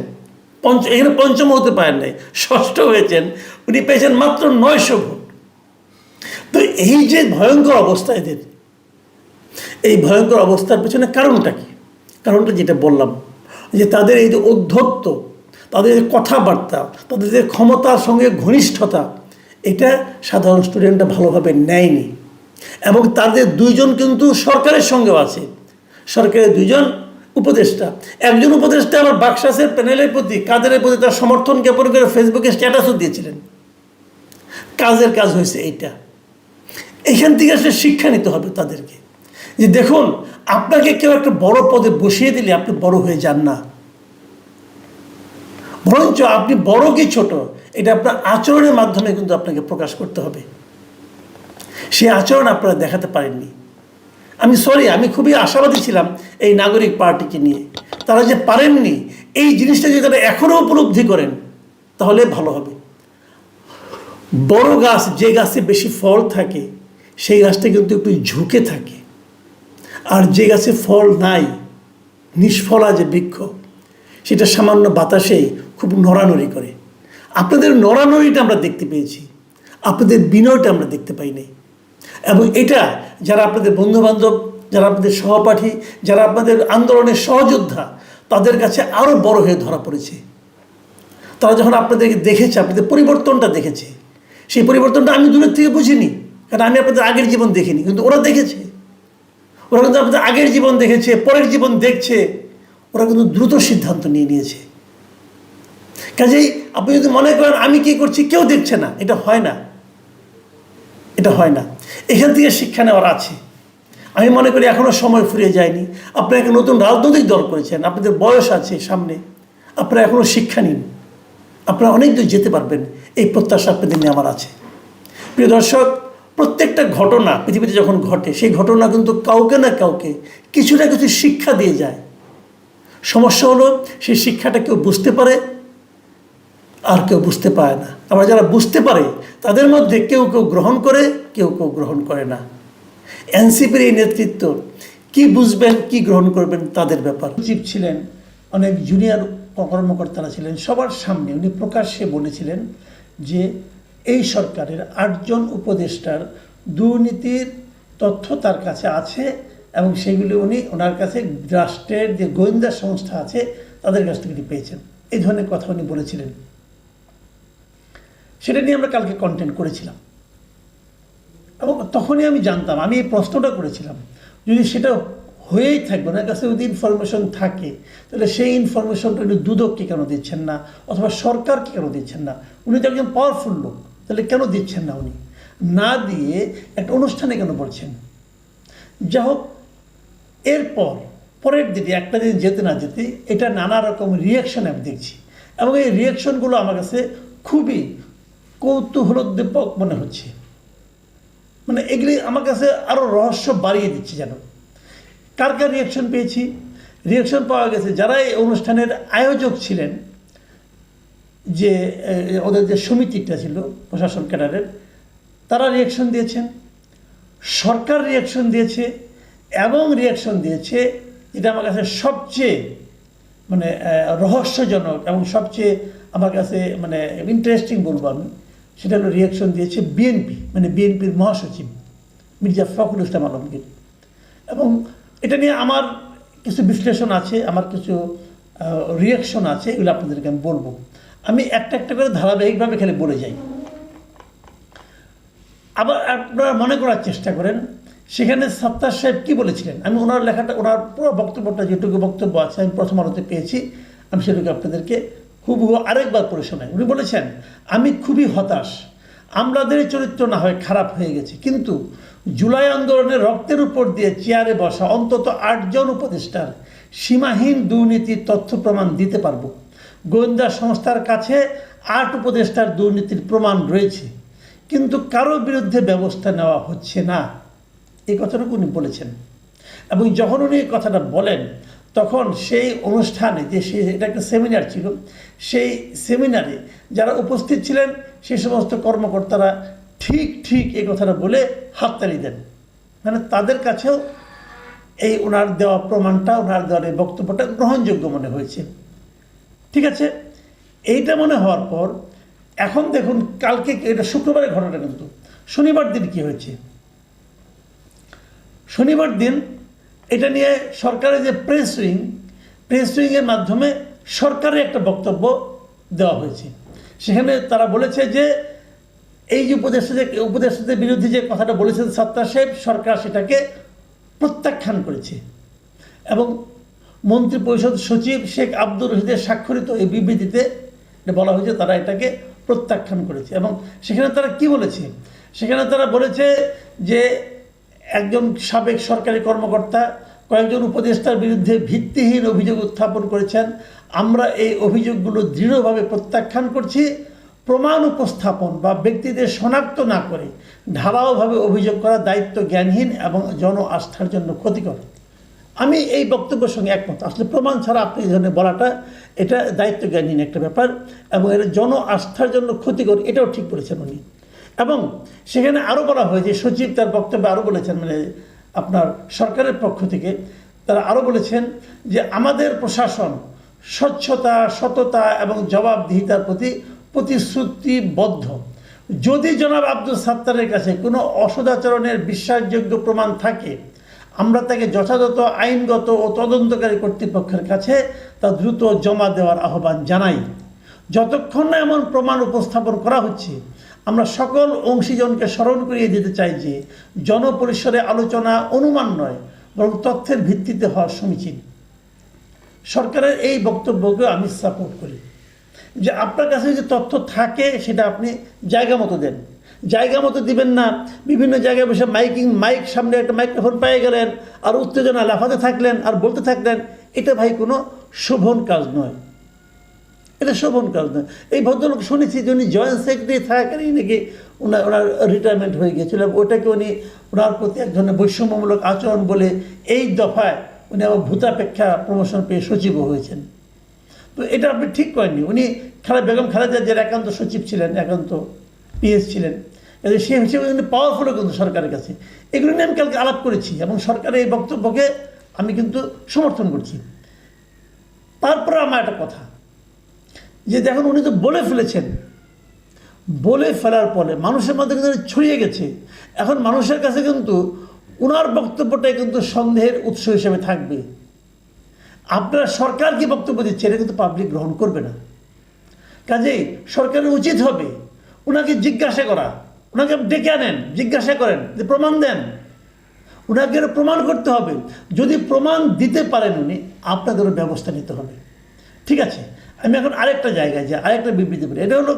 এখানে পঞ্চম হতে পারেন নাই, ষষ্ঠ হয়েছেন, উনি পেয়েছেন মাত্র 900 ভোট। তো এই যে ভয়ঙ্কর অবস্থা এদের, এই ভয়ঙ্কর অবস্থার পেছনে কারণটা কি? কারণটা যেটা বললাম, যে তাদের এই যে ঔদ্ধত্য, তাদের যে কথাবার্তা, তাদের যে ক্ষমতার সঙ্গে ঘনিষ্ঠতা, এটা সাধারণ স্টুডেন্টরা ভালোভাবে নেয়নি। এবং তাদের দুইজন কিন্তু সরকারের সঙ্গেও আছে, সরকারের দুইজন উপদেষ্টা। একজন উপদেষ্টা আবার বাকশাসের প্যানেলের প্রতি, কাদের প্রতি তার সমর্থন জ্ঞাপন করে ফেসবুকে স্ট্যাটাসও দিয়েছিলেন। কাজের কাজ হয়েছে এইটা। এখান থেকে আসলে শিক্ষা নিতে হবে তাদেরকে, যে দেখুন, আপনাকে কেউ একটা বড় পদে বসিয়ে দিলে আপনি বড় হয়ে যান না, বরঞ্চ আপনি বড় কি ছোট এটা আপনার আচরণের মাধ্যমে কিন্তু আপনাকে প্রকাশ করতে হবে। সেই আচরণ আপনারা দেখাতে পারেননি। আমি খুবই আশাবাদী ছিলাম এই নাগরিক পার্টিকে নিয়ে। তারা যে পারেননি, এই জিনিসটা যদি তারা এখনও উপলব্ধি করেন তাহলে ভালো হবে। বড় গাছ, যে গাছে বেশি ফল থাকে সেই গাছটা কিন্তু একটু ঝুঁকে থাকে, আর যে গাছে ফল নাই, নিষ্ফলা যে বৃক্ষ, সেটা সামান্য বাতাসেই খুব নড়ানড়ি করে। আপনাদের নড়ানড়িটা আমরা দেখতে পেয়েছি, আপনাদের বিনয়টা আমরা দেখতে পাই নাই। এবং এটা যারা আপনাদের বন্ধুবান্ধব, যারা আপনাদের সহপাঠী, যারা আপনাদের আন্দোলনের সহযোদ্ধা, তাদের কাছে আরও বড় হয়ে ধরা পড়েছে। তারা যখন আপনাদেরকে দেখেছে, আপনাদের পরিবর্তনটা দেখেছে, সেই পরিবর্তনটা আমি দূরের থেকে বুঝিনি, কারণ আমি আপনাদের আগের জীবন দেখিনি, কিন্তু ওরা দেখেছে। ওরা কিন্তু আপনাদের আগের জীবন দেখেছে, পরের জীবন দেখছে, ওরা কিন্তু দ্রুত সিদ্ধান্ত নিয়েছে। কাজেই আপনি যদি মনে করেন আমি কি করছি কেউ দেখছে না, এটা হয় না, এটা হয় না। এখান থেকে শিক্ষা নেওয়ার আছে। আমি মনে করি এখনও সময় ফুরিয়ে যায়নি। আপনারা একটা নতুন রাজনৈতিক দল করেছেন, আপনাদের বয়স আছে সামনে, আপনারা এখনও শিক্ষা নিন, আপনারা অনেক দূর যেতে পারবেন, এই প্রত্যাশা আপনাদের নিয়ে আমার আছে। প্রিয় দর্শক, প্রত্যেকটা ঘটনা পৃথিবীতে যখন ঘটে, সেই ঘটনা কিন্তু কাউকে না কাউকে কিছু না কিছু শিক্ষা দিয়ে যায়। সমস্যা হলো সেই শিক্ষাটা কেউ বুঝতে পারে আর কেউ বুঝতে পারে না। আবার যারা বুঝতে পারে তাদের মধ্যে কেউ কেউ গ্রহণ করে, কেউ কেউ গ্রহণ করে না। এনসিপির এই নেতৃত্ব কি বুঝবেন, কি গ্রহণ করবেন তাদের ব্যাপার। সচিব ছিলেন, অনেক জুনিয়র কর্মকর্তারা ছিলেন, সবার সামনে উনি প্রকাশ্যে বলেছিলেন যে এই সরকারের 8 জন উপদেষ্টার দুর্নীতির তথ্য তার কাছে আছে এবং সেগুলি উনি ওনার কাছে রাষ্ট্রের যে গোয়েন্দা সংস্থা আছে তাদের কাছ থেকে পেয়েছেন। এই ধরনের কথা উনি বলেছিলেন। সেটা নিয়ে আমরা কালকে কন্টেন্ট করেছিলাম এবং তখনই আমি জানতাম, আমি এই প্রশ্নটা করেছিলাম, যদি সেটা হয়েই থাকবে, ওনার কাছে যদি ইনফরমেশন থাকে তাহলে সেই ইনফরমেশনটা উনি দুদককে কেন দিচ্ছেন না, অথবা সরকারকে কেন দিচ্ছেন না? উনি তো একজন পাওয়ারফুল লোক, তাহলে কেন দিচ্ছেন না? উনি না দিয়ে একটা অনুষ্ঠানে কেন বলছেন? যা হোক, এরপর পরের দিনে একটা দিন যেতে না যেতে এটা নানা রকম রিয়াকশন আমি দেখছি এবং এই রিয়াকশনগুলো আমার কাছে খুবই কৌতূহলোদ্দীপক মনে হচ্ছে। মানে এগুলি আমার কাছে আরও রহস্য বাড়িয়ে দিচ্ছে। যেন কার কার রিয়াকশন পেয়েছি? রিয়াকশন পাওয়া গেছে যারা এই অনুষ্ঠানের আয়োজক ছিলেন, যে ওদের যে সমিতিটা ছিল প্রশাসন ক্যাডারের, তারা রিয়াকশন দিয়েছেন, সরকার রিয়াকশন দিয়েছে এবং রিয়াকশন দিয়েছে যেটা আমার কাছে সবচেয়ে মানে রহস্যজনক এবং সবচেয়ে আমার কাছে মানে ইন্টারেস্টিং বলবো আমি, সেটা হলো রিয়াকশন দিয়েছে বিএনপি, মানে বিএনপির মহাসচিব মির্জা ফখরুল ইসলাম আলমগীর। এবং এটা নিয়ে আমার কিছু বিশ্লেষণ আছে, আমার কিছু রিয়াকশন আছে, এগুলো আপনাদেরকে আমি বলবো। আমি একটা একটা করে ধারাবাহিকভাবে খালি বলে যাই। আবার আপনারা মনে করার চেষ্টা করেন সেখানে সাত্তার সাহেব কী বলেছিলেন। আমি ওনার লেখাটা, ওনার পুরো বক্তব্যটা যেটুকু বক্তব্য আছে আমি প্রথম আলোতে পেয়েছি, আমি সেটুকু আপনাদেরকে হুবহু আরেকবার পড়ে শোনাই। উনি বলেছেন, আমি খুবই হতাশ, আমলাদের চরিত্র না হয় খারাপ হয়ে গেছে, কিন্তু জুলাই আন্দোলনের রক্তের উপর দিয়ে চেয়ারে বসা অন্তত 8 জন উপদেষ্টার সীমাহীন দুর্নীতির তথ্য প্রমাণ দিতে পারবো। গোয়েন্দা সংস্থার কাছে 8 উপদেষ্টার দুর্নীতির প্রমাণ রয়েছে, কিন্তু কারো বিরুদ্ধে ব্যবস্থা নেওয়া হচ্ছে না। এই কথাটুকু উনি বলেছেন। এবং যখন উনি এই কথাটা বলেন তখন সেই অনুষ্ঠানে, যে এটা একটা সেমিনার ছিল, সেই সেমিনারে যারা উপস্থিত ছিলেন সেই সমস্ত কর্মকর্তারা ঠিক ঠিক এই কথাটা বলে হাততালি দেন। মানে তাদের কাছেও এই ওনার দেওয়া প্রমাণটা, ওনার দেওয়ার এই বক্তব্যটা গ্রহণযোগ্য মনে হয়েছে। ঠিক আছে, এইটা মনে হওয়ার পর এখন দেখুন, কালকে, এটা শুক্রবারের ঘটনা, কিন্তু শনিবার দিন কি হয়েছে? শনিবার দিন এটা নিয়ে সরকারের যে প্রেস উইংয়ের মাধ্যমে সরকারের একটা বক্তব্য দেওয়া হয়েছে। সেখানে তারা বলেছে যে এই যে উপদেষ্টাদের বিরুদ্ধে যে কথাটা বলেছেন সাত্তার সাহেব, সরকার সেটাকে প্রত্যাখ্যান করেছে এবং মন্ত্রিপরিষদ সচিব শেখ আব্দুর রশিদের স্বাক্ষরিত এই বিবৃতিতে বলা হয়েছে তারা এটাকে প্রত্যাখ্যান করেছে। এবং সেখানে তারা কি বলেছে? সেখানে তারা বলেছে যে একজন সাবেক সরকারি কর্মকর্তা কয়েকজন উপদেষ্টার বিরুদ্ধে ভিত্তিহীন অভিযোগ উত্থাপন করেছেন। আমরা এই অভিযোগগুলো দৃঢ়ভাবে প্রত্যাখ্যান করছি। প্রমাণ উপস্থাপন বা ব্যক্তিদের শনাক্ত না করে ঢালাওভাবে অভিযোগ করা দায়িত্ব জ্ঞানহীন এবং জন আস্থার জন্য ক্ষতিকর। আমি এই বক্তব্যের সঙ্গে একমত। আসলে প্রমাণ ছাড়া আপনি এই ধরনের বলাটা, এটা দায়িত্ব জ্ঞানহীন একটা ব্যাপার এবং এটা জন আস্থার জন্য ক্ষতিকর, এটাও ঠিক বলেছেন উনি। এবং সেখানে আরও বলা হয়েছে, সচিব তার বক্তব্যে আরও বলেছেন, মানে আপনার সরকারের পক্ষ থেকে তারা আরও বলেছেন যে আমাদের প্রশাসন স্বচ্ছতা, সততা এবং জবাবদিহিতার প্রতি প্রতিশ্রুতিবদ্ধ। যদি জনাব আব্দুল সাত্তারের কাছে কোনো অসদাচরণের বিশ্বাসযোগ্য প্রমাণ থাকে, আমরা তাকে যথাযথ আইনগত ও তদন্তকারী কর্তৃপক্ষের কাছে তা দ্রুত জমা দেওয়ার আহ্বান জানাই। যতক্ষণ না এমন প্রমাণ উপস্থাপন করা হচ্ছে, আমরা সকল অংশীজনকে স্মরণ করিয়ে দিতে চাই যে জনপরিসরে আলোচনা অনুমান নয়, বরং তথ্যের ভিত্তিতে হওয়া সমীচীন। সরকারের এই বক্তব্যকে আমি সাপোর্ট করি যে আপনার কাছে যে তথ্য থাকে সেটা আপনি জায়গা মতো দেন। জায়গা মতো দিবেন না, বিভিন্ন জায়গায় বসে মাইক সামনে একটা মাইক্রোফোন পেয়ে গেলেন আর উত্তেজনা লাফাতে থাকলেন আর বলতে থাকলেন, এটা ভাই কোনো শোভন কাজ নয়, এটা শোভন কাজ নয়। এই ভদ্রলোক শুনেছি যে উনি জয়েন্ট সেক্রেটারি থাকাকালীন নাকি ওনার রিটায়ারমেন্ট হয়ে গিয়েছিল, ওটাকে উনি ওনার প্রতি এক ধরনের বৈষম্যমূলক আচরণ বলে এই দফায় উনি আবার ভূতাপেক্ষা প্রমোশন পেয়ে সচিবও হয়েছেন। তো এটা আপনি ঠিক করেননি। উনি বেগম খালেদা যে একান্ত সচিব ছিলেন, একান্ত পিএস ছিলেন, সেই হিসেবে কিন্তু পাওয়ারফুলও কিন্তু সরকারের কাছে। এগুলো নিয়ে আমি কালকে আলাপ করেছি এবং সরকারের এই বক্তব্যকে আমি কিন্তু সমর্থন করছি। তারপরে আমার একটা কথা, যে দেখুন উনি তো বলে ফেলেছেন, বলে ফেলার পরে মানুষের মধ্যে কিন্তু ছড়িয়ে গেছে। এখন মানুষের কাছে কিন্তু ওনার বক্তব্যটাই কিন্তু সন্দেহের উৎস হিসেবে থাকবে। আপনারা সরকার কি বক্তব্য দিচ্ছে এটা কিন্তু পাবলিক গ্রহণ করবে না। কাজেই সরকারের উচিত হবে ওনাকে জিজ্ঞাসা করা, ওনাকে ডেকে আনেন, জিজ্ঞাসা করেন যে প্রমাণ দেন, ওনাকে প্রমাণ করতে হবে। যদি প্রমাণ দিতে পারেন উনি, আপনাদেরও ব্যবস্থা নিতে হবে। ঠিক আছে, আমি এখন আরেকটা জায়গায় যাই, আরেকটা বিবৃতি করি। এটা হলো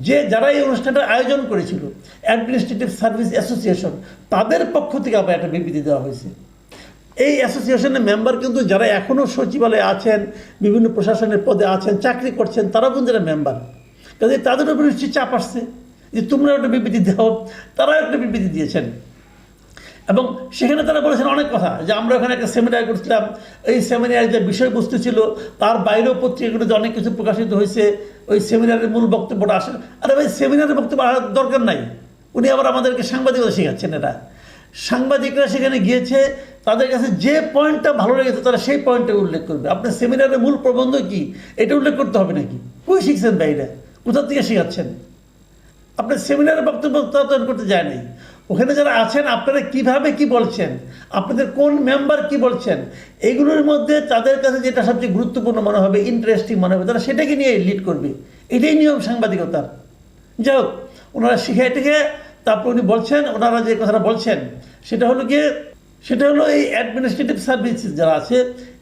যে যারা এই অনুষ্ঠানটা আয়োজন করেছিল, অ্যাডমিনিস্ট্রেটিভ সার্ভিস অ্যাসোসিয়েশন, তাদের পক্ষ থেকে আবার একটা বিবৃতি দেওয়া হয়েছে। এই অ্যাসোসিয়েশনের মেম্বার কিন্তু যারা এখনও সচিবালয়ে আছেন, বিভিন্ন প্রশাসনের পদে আছেন, চাকরি করছেন, তারাও কিন্তু এরা মেম্বার। কাজে তাদের উপর নিশ্চয়ই চাপ আসছে যে তোমরা একটা বিবৃতি দাও। তারাও একটা বিবৃতি দিয়েছেন এবং সেখানে তারা বলেছেন অনেক কথা, যে আমরা ওখানে একটা সেমিনার করছিলাম, এই সেমিনারের যে বিষয়বস্তু ছিল তার বাইরেও পত্রিকাগুলোতে অনেক কিছু প্রকাশিত হয়েছে, ওই সেমিনারের মূল বক্তব্যটা আসে। আরে ভাই, সেমিনারের বক্তব্য আসার দরকার নাই। উনি আবার আমাদেরকে সাংবাদিকতা শেখাচ্ছেন। এটা সাংবাদিকরা সেখানে গিয়েছে, তাদের কাছে যে পয়েন্টটা ভালো লেগেছে তারা সেই পয়েন্টটা উল্লেখ করবে। আপনার সেমিনারের মূল প্রবন্ধ কি এটা উল্লেখ করতে হবে নাকি? কই শিখছেন বাইরে? কোথা থেকে শেখাচ্ছেন? আপনার সেমিনারের বক্তব্য তৈরি করতে যায় নাই। ওখানে যারা আছেন আপনারা কিভাবে কি বলছেন, আপনাদের কোন মেম্বার কি বলছেন, এগুলোর মধ্যে তাদের কাছে যেটা সবচেয়ে গুরুত্বপূর্ণ মনে হবে, ইন্টারেস্টিং মনে হবে, তারা সেটাকে নিয়ে লিড করবে। এটাই নিয়ম সাংবাদিকতার। যাই হোক, ওনারা শিখে টেখে তারপর উনি বলছেন, ওনারা যে কথাটা বলছেন সেটা হলো এই অ্যাডমিনিস্ট্রেটিভ সার্ভিস যারা আছে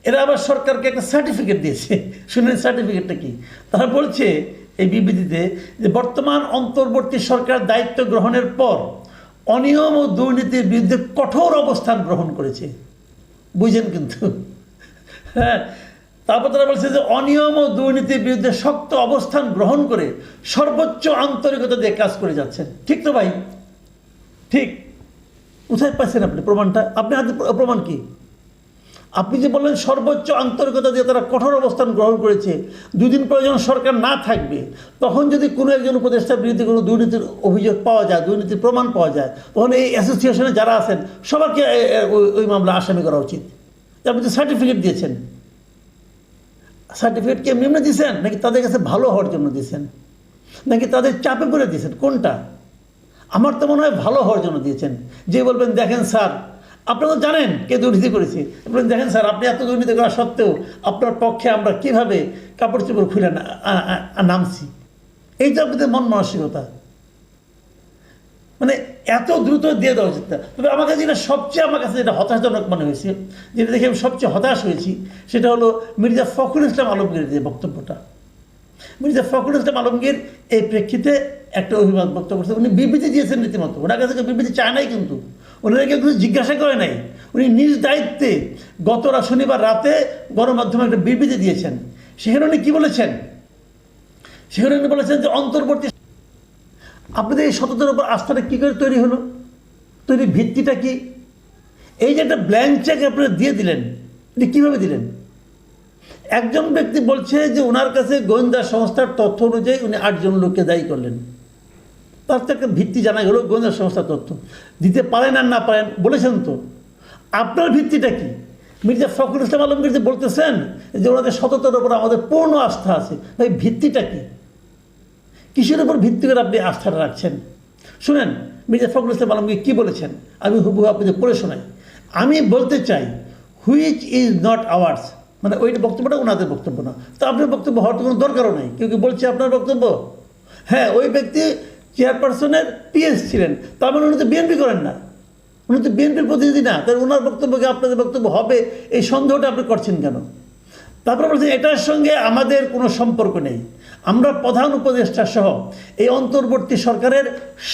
এরা আবার সরকারকে একটা সার্টিফিকেট দিয়েছে। শুনেন সার্টিফিকেটটা কি? তারা বলছে এই বিবৃতিতে যে বর্তমান অন্তর্বর্তী সরকার দায়িত্ব গ্রহণের পর অনিয়ম ও দুর্নীতির বিরুদ্ধে কঠোর অবস্থান গ্রহণ করেছে। বুঝেন কিন্তু, হ্যাঁ। তারপর তারা বলছে যে অনিয়ম ও দুর্নীতির বিরুদ্ধে শক্ত অবস্থান গ্রহণ করে সর্বোচ্চ আন্তরিকতা দিয়ে কাজ করে যাচ্ছেন। ঠিক তো ভাই? ঠিক। কোথায় পাচ্ছেন আপনি প্রমাণটা? আপনার হাতে প্রমাণ কি? আপনি যে বললেন সর্বোচ্চ আন্তরিকতা দিয়ে তারা কঠোর অবস্থান গ্রহণ করেছে, দুদিন পরে যখন সরকার না থাকবে তখন যদি কোনো একজন উপদেষ্টার বিরুদ্ধে কোনো দুর্নীতির অভিযোগ পাওয়া যায়, দুর্নীতির প্রমাণ পাওয়া যায়, তখন এই অ্যাসোসিয়েশনে যারা আছেন সবাইকে ওই মামলা আসামি করা উচিত। আপনি তো সার্টিফিকেট দিয়েছেন। সার্টিফিকেট কি এমনি দিয়েছেন নাকি তাদের কাছে ভালো হওয়ার জন্য দিয়েছেন, নাকি তাদের চাপে পড়ে দিয়েছেন? কোনটা? আমার তো মনে হয় ভালো হওয়ার জন্য দিয়েছেন। যে বলবেন দেখেন স্যার, আপনারা তো জানেন কে দুর্নীতি করেছে, বলবেন দেখেন স্যার, আপনি এত দুর্নীতি করা সত্ত্বেও আপনার পক্ষে আমরা কীভাবে কাপড় চোপড় খুলে নামছি। এই তো আপনাদের মন মানসিকতা। মানে এত দ্রুত দিয়ে দেওয়া উচিত না। তবে আমার কাছে আমার কাছে যেটা হতাশাজনক মনে হয়েছে, যেটা দেখে আমি সবচেয়ে হতাশ হয়েছি, সেটা হলো মির্জা ফখরুল ইসলাম আলমগীরের যে বক্তব্যটা। মির্জা ফখরুল ইসলাম আলমগীর এই প্রেক্ষিতে একটা অভিমত বক্তব্য করছে। উনি বিবৃতি দিয়েছেন রীতিমতো, ওনার কাছে বিবৃতি চায় নাই, কিন্তু ওনারা কেউ কিছু জিজ্ঞাসা করে নাই। উনি নিজ দায়িত্বে গত শনিবার রাতে গণমাধ্যমে একটা বিবৃতি দিয়েছেন। সেখানে উনি কী বলেছেন? সেখানে উনি বলেছেন যে অন্তর্বর্তী আপনাদের এই সততার উপর আস্থাটা কী করে তৈরি হলো, তৈরি ভিত্তিটা কি? এই যে একটা ব্ল্যাঙ্ক চেক আপনারা দিয়ে দিলেন, এটি কীভাবে দিলেন? একজন ব্যক্তি বলছে যে ওনার কাছে গোয়েন্দা সংস্থার তথ্য অনুযায়ী উনি 8 জন লোককে দায়ী করলেন। তার তো একটা ভিত্তি জানা গেল, গোয়েন্দা সংস্থার তথ্য দিতে পারেন আর না পারেন বলেছেন তো। আপনার ভিত্তিটা কি? মির্জা ফখরুল ইসলাম আলমগীর যে বলতেছেন যে ওনাদের সততার উপর আমাদের পূর্ণ আস্থা আছে, ভাই ভিত্তিটা কি? কিসের উপর ভিত্তি করে আপনি আস্থাটা রাখছেন? শুনেন মির্জা ফখরুল ইসলাম আলমগীর কী বলেছেন, আমি হুবহু আপনাদের পড়ে শোনাই। আমি বলতে চাই হুইচ ইজ নট আওয়ার্স, মানে ওই বক্তব্যটা ওনাদের বক্তব্য না, তো আপনার বক্তব্য হওয়ার তো কোনো দরকারও নেই। কেউ কি বলছে আপনার বক্তব্য? হ্যাঁ, ওই ব্যক্তি চেয়ারপারসনের পিএস ছিলেন, তার মানে উনি তো বিএনপি করেন না, উনি তো বিএনপির প্রতিনিধি না, তাই ওনার বক্তব্যকে আপনাদের বক্তব্য হবে এই সন্দেহটা আপনি করছেন কেন? তারপরে বলছেন এটার সঙ্গে আমাদের কোনো সম্পর্ক নেই, আমরা প্রধান উপদেষ্টা সহ এই অন্তর্বর্তী সরকারের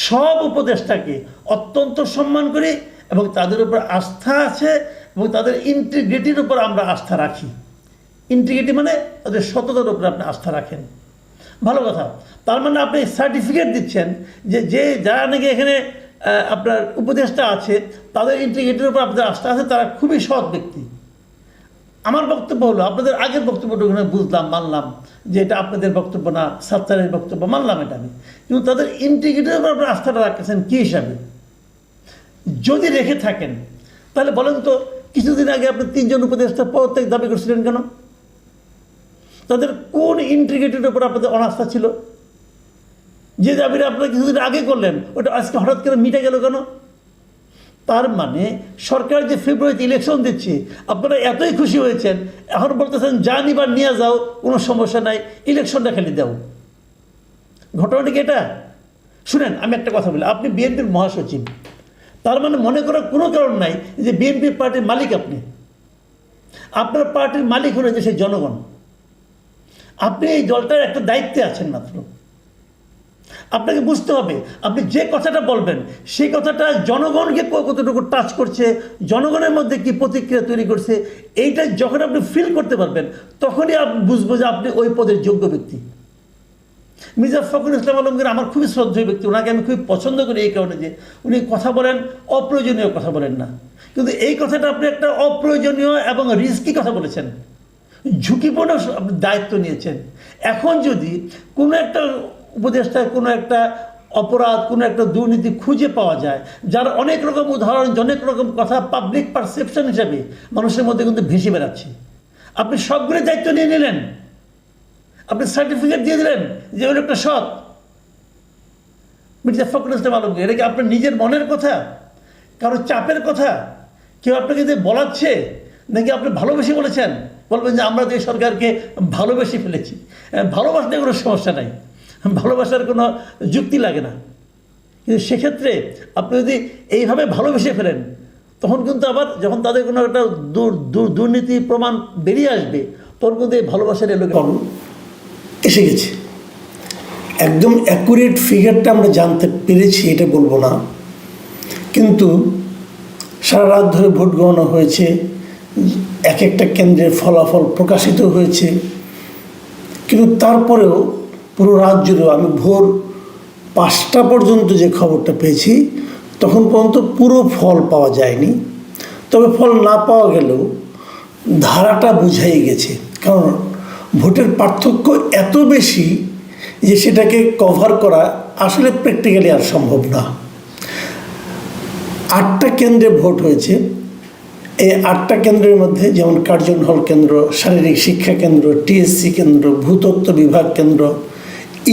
সব উপদেষ্টাকে অত্যন্ত সম্মান করি এবং তাদের উপর আস্থা আছে এবং তাদের ইন্টিগ্রিটির উপর আমরা আস্থা রাখি। ইন্টিগ্রিটি মানে তাদের সততার উপর আপনি আস্থা রাখেন, ভালো কথা। তার মানে আপনি সার্টিফিকেট দিচ্ছেন যে যারা নাকি এখানে আপনার উপদেষ্টা আছে তাদের ইন্টিগ্রিটির উপর আপনাদের আস্থা আছে, তারা খুবই সৎ ব্যক্তি। আমার বক্তব্য হলো, আপনাদের আগের বক্তব্যটা ওখানে বুঝলাম, মানলাম যে এটা আপনাদের বক্তব্য না, সাত্তারের বক্তব্য, মানলাম এটা আমি। কিন্তু তাদের ইন্টিগ্রিটির উপর আপনার আস্থাটা রাখতেছেন কী হিসাবে? যদি রেখে থাকেন তাহলে বলেন তো, কিছুদিন আগে আপনি 3 জন উপদেষ্টা পদত্যাগ দাবি করছিলেন কেন? তাদের কোন ইন্টিগ্রিটির উপর আপনাদের অনাস্থা ছিল? যে দাবিটা আপনারা কিছুদিন আগে করলেন, ওটা আজকে হঠাৎ করে মিটে গেল কেন? তার মানে সরকার যে ফেব্রুয়ারিতে ইলেকশন দিচ্ছে, আপনারা এতই খুশি হয়েছেন, এখন বলতেছেন যা নিবার নিয়ে যাও, কোনো সমস্যা নাই, ইলেকশনটা খালি দাও। ঘটনাটা কি এটা? শুনেন, আমি একটা কথা বলি, আপনি বিএনপির মহাসচিব, তার মানে মনে করার কোনো কারণ নাই যে বিএনপির পার্টির মালিক আপনি। আপনার পার্টির মালিক হলো দেশের জনগণ। আপনি এই দলটার একটা দায়িত্বে আছেন মাত্র। আপনাকে বুঝতে হবে, আপনি যে কথাটা বলবেন সেই কথাটা জনগণকে কতটুকু টাচ করছে, জনগণের মধ্যে কি প্রতিক্রিয়া তৈরি করছে, এইটা যখন আপনি ফিল করতে পারবেন, তখনই আপনি বুঝবো যে আপনি ওই পদের যোগ্য ব্যক্তি। মির্জা ফখরুল ইসলাম আলমগীর আমার খুবই শ্রদ্ধেয় ব্যক্তি, ওনাকে আমি খুবই পছন্দ করি এই কারণে যে উনি কথা বলেন, অপ্রয়োজনীয় কথা বলেন না। কিন্তু এই কথাটা আপনি একটা অপ্রয়োজনীয় এবং রিস্কি কথা বলেছেন, ঝুঁকিপূর্ণ আপনি দায়িত্ব নিয়েছেন। এখন যদি কোনো একটা উপদেষ্টায় কোনো একটা অপরাধ, কোনো একটা দুর্নীতি খুঁজে পাওয়া যায়, যার অনেক রকম উদাহরণ, অনেক রকম কথা পাবলিক পারসেপশন হিসাবে মানুষের মধ্যে কিন্তু ভেসে বেড়াচ্ছে, আপনি সবগুলো দায়িত্ব নিয়ে নিলেন, আপনি সার্টিফিকেট দিয়ে দিলেন যে ওই লোকটা সৎ। মির্জা ফখরুল ইসলাম আলমগীর, এটা কি আপনার নিজের মনের কথা, কারো চাপের কথা, কেউ আপনাকে যে বলাচ্ছে, নাকি আপনি ভালোবেসে বলেছেন? বলবেন যে আমরা তো এই সরকারকে ভালোবেসে ফেলেছি। ভালোবাসলে কোনো সমস্যা নাই, ভালোবাসার কোনো যুক্তি লাগে না। কিন্তু সেক্ষেত্রে আপনি যদি এইভাবে ভালোবেসে ফেলেন, তখন কিন্তু আবার যখন তাদের কোনো একটা দুর্নীতি প্রমাণ বেরিয়ে আসবে, তখন কিন্তু এই ভালোবাসার এলোক এসে গেছে। একদম অ্যাকুরেট ফিগারটা আমরা জানতে পেরেছি এটা বলবো না, কিন্তু সারা রাত ধরে ভোট গণনা হয়েছে, এক একটা কেন্দ্রের ফলাফল প্রকাশিত হয়েছে, কিন্তু তারপরেও পুরো রাত জুড়েও আমি ভোর 5টা পর্যন্ত যে খবরটা পেয়েছি, তখন পর্যন্ত পুরো ফল পাওয়া যায়নি। তবে ফল না পাওয়া গেলেও ধারাটা বুঝাই গেছে, কারণ ভোটের পার্থক্য এত বেশি যে সেটাকে কভার করা আসলে প্র্যাকটিক্যালি আর সম্ভব না। 8টা কেন্দ্রে ভোট হয়েছে। এই 8টা কেন্দ্রের মধ্যে যেমন কার্জন হল কেন্দ্র, শারীরিক শিক্ষা কেন্দ্র, টিএসসি কেন্দ্র, ভূতত্ত্ব বিভাগ কেন্দ্র,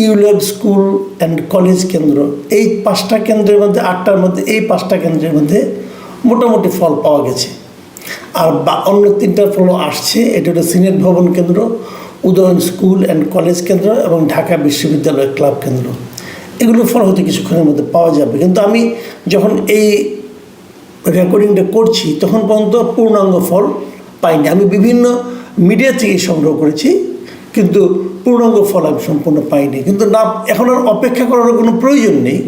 ইউল্যাব স্কুল অ্যান্ড কলেজ কেন্দ্র, এই 5টা কেন্দ্রের মধ্যে, 8টার মধ্যে এই 5টা কেন্দ্রের মধ্যে মোটামুটি ফল পাওয়া গেছে। আর অন্য 3টার ফলও আসছে। এটা হলো সিনেট ভবন কেন্দ্র, উদয়ন স্কুল অ্যান্ড কলেজ কেন্দ্র এবং ঢাকা বিশ্ববিদ্যালয় ক্লাব কেন্দ্র। এগুলো ফল হয়তো কিছুক্ষণের মধ্যে পাওয়া যাবে, কিন্তু আমি যখন এই রেকর্ডিংটা করছি তখন পর্যন্ত পূর্ণাঙ্গ ফল পাইনি। আমি বিভিন্ন মিডিয়া থেকে সংগ্রহ করেছি, কিন্তু পূর্ণাঙ্গ ফল আমি সম্পূর্ণ পাইনি। কিন্তু না, এখন আর অপেক্ষা করার কোনো প্রয়োজন নেই,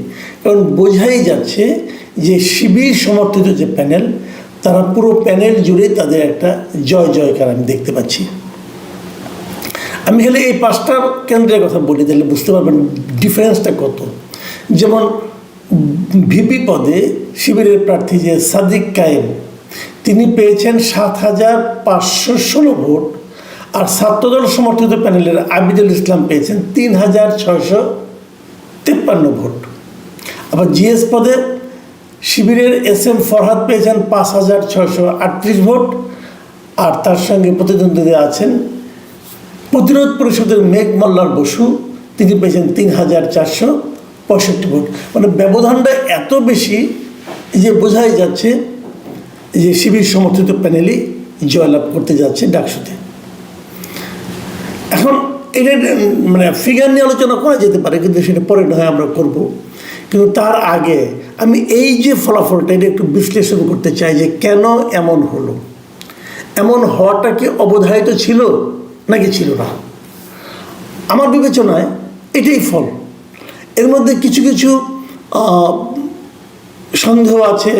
কারণ বোঝাই যাচ্ছে যে শিবির সমর্থিত যে প্যানেল, তারা পুরো প্যানেল জুড়ে তাদের একটা জয় জয়কার আমি দেখতে পাচ্ছি। আমি খালি এই 5টা কেন্দ্রের কথা বলি, তাহলে বুঝতে পারবেন ডিফারেন্সটা কত। যেমন ভিপি পদে শিবিরের প্রার্থী যে সাদিক কায়েম, তিনি পেয়েছেন 7,516 ভোট, আর ছাত্রদল সমর্থিত প্যানেলের আবিদুল ইসলাম পেয়েছেন 3,653 ভোট। আবার জিএস পদে শিবিরের SM ফরহাদ পেয়েছেন 5,638 ভোট, আর তার সঙ্গে প্রতিদ্বন্দ্বী আছেন প্রতিরোধ পরিষদের মেঘ মল্লার বসু, তিনি পেয়েছেন 3,465 ভোট। মানে ব্যবধানটা এত বেশি যে বোঝাই যাচ্ছে যে শিবির সমর্থিত প্যানেলই জয়লাভ করতে যাচ্ছে ডাকসুতে। এখন এটা মানে ফিগার নিয়ে আলোচনা করা যেতে পারে, কিন্তু সেটা পরে নয় আমরা করব। কিন্তু তার আগে আমি এই যে ফলাফলটা, এটা একটু বিশ্লেষণ করতে চাই যে কেন এমন হলো। এমন হওয়াটা কি অবধারিত ছিল নাকি ছিল না? আমার বিবেচনায় এটাই ফল। এর মধ্যে কিছু কিছু সন্দেহ আছে,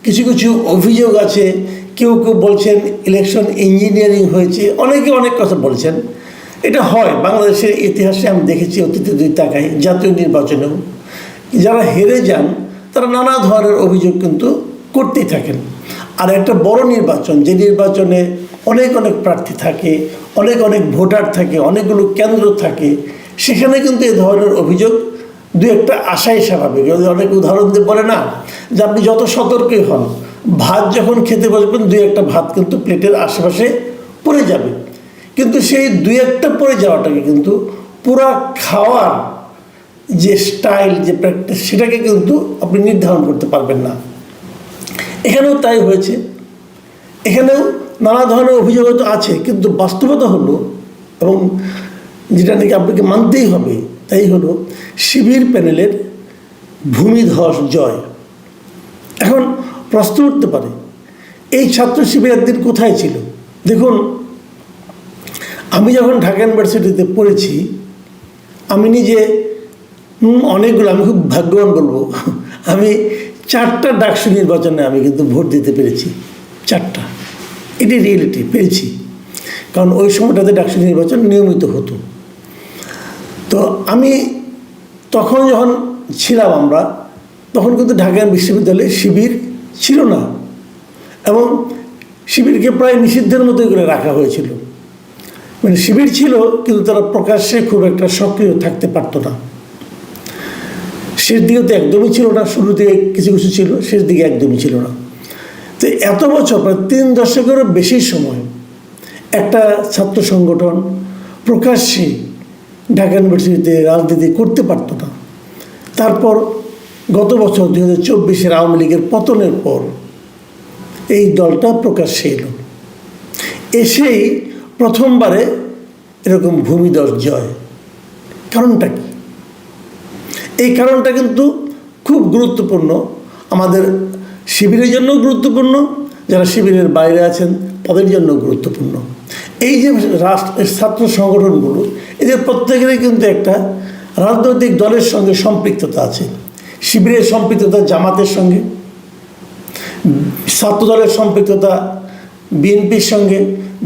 কিছু কিছু অভিযোগ আছে। কেউ কেউ বলছেন ইলেকশন ইঞ্জিনিয়ারিং হয়েছে, অনেকে অনেক কথা বলছেন। এটা হয় বাংলাদেশের ইতিহাসে, আমি দেখেছি অতীতে 2 তাকায় জাতীয় নির্বাচনেও যারা হেরে যান তারা নানা ধরনের অভিযোগ কিন্তু করতেই থাকেন। আর একটা বড় নির্বাচন, যে নির্বাচনে অনেক অনেক প্রার্থী থাকে, অনেক অনেক ভোটার থাকে, অনেকগুলো কেন্দ্র থাকে, সেখানে কিন্তু এ ধরনের অভিযোগ দু একটা আশাই স্বাভাবিক। অনেক উদাহরণ দিয়ে বলে না যে আপনি যত সতর্কই হন, ভাত যখন খেতে বসবেন দু একটা ভাত কিন্তু প্লেটের আশেপাশে পড়ে যাবে, কিন্তু সেই দু একটা পড়ে যাওয়াটাকে কিন্তু পুরা খাওয়ার যে স্টাইল, যে প্র্যাকটিস, সেটাকে কিন্তু আপনি নির্ধারণ করতে পারবেন না। এখানেও তাই হয়েছে। এখানেও নানা ধরনের অভিযোগ হয়তো আছে, কিন্তু বাস্তবতা হলো, এবং যেটা নাকি আপনাকে মানতেই হবে, তাই হলো শিবির প্যানেলের ভূমিধস জয়। এখন প্রশ্ন উঠতে পারে, এই ছাত্র শিবির একদিন কোথায় ছিল? দেখুন, আমি যখন ঢাকা ইউনিভার্সিটিতে পড়েছি, আমি নিজে অনেকগুলো, আমি খুব ভাগ্যবান বলবো, আমি 4টা ডাকসু নির্বাচনে আমি কিন্তু ভোট দিতে পেরেছি। 4টা, এটি রিয়েলিটি, পেরেছি। কারণ ওই সময়টাতে ডাকসু নির্বাচন নিয়মিত হতো। তো আমি তখন যখন ছিলাম আমরা, তখন কিন্তু ঢাকা বিশ্ববিদ্যালয়ে শিবির ছিল না, এবং শিবিরকে প্রায় নিষিদ্ধের মতোই করে রাখা হয়েছিল। মানে শিবির ছিল, কিন্তু তারা প্রকাশ্যে খুব একটা সক্রিয় থাকতে পারতো না। শেষ দিকে তো একদমই ছিল না, শুরু দিকে কিছু কিছু ছিল, শেষ দিকে একদমই ছিল না। তো এত বছর, প্রায় 3 দশকেরও বেশি সময় একটা ছাত্র সংগঠন প্রকাশ্যে ঢাকা ইউনিভার্সিটিতে রাজনীতি করতে পারতো না। তারপর গত বছর 2024 আওয়ামী লীগের পতনের পর এই দলটা প্রকাশ্যে এলো, এসেই প্রথমবারে এরকম ভূমিধস জয়। কারণটা কি? এই কারণটা কিন্তু খুব গুরুত্বপূর্ণ, আমাদের শিবিরের জন্য গুরুত্বপূর্ণ, যারা শিবিরের বাইরে আছেন তাদের জন্য গুরুত্বপূর্ণ। এই যে ছাত্র সংগঠনগুলো, এদের প্রত্যেকেরই কিন্তু একটা রাজনৈতিক দলের সঙ্গে সম্পৃক্ততা আছে। শিবিরের সম্পৃক্ততা জামাতের সঙ্গে, ছাত্র দলের সম্পৃক্ততা বিএনপির সঙ্গে,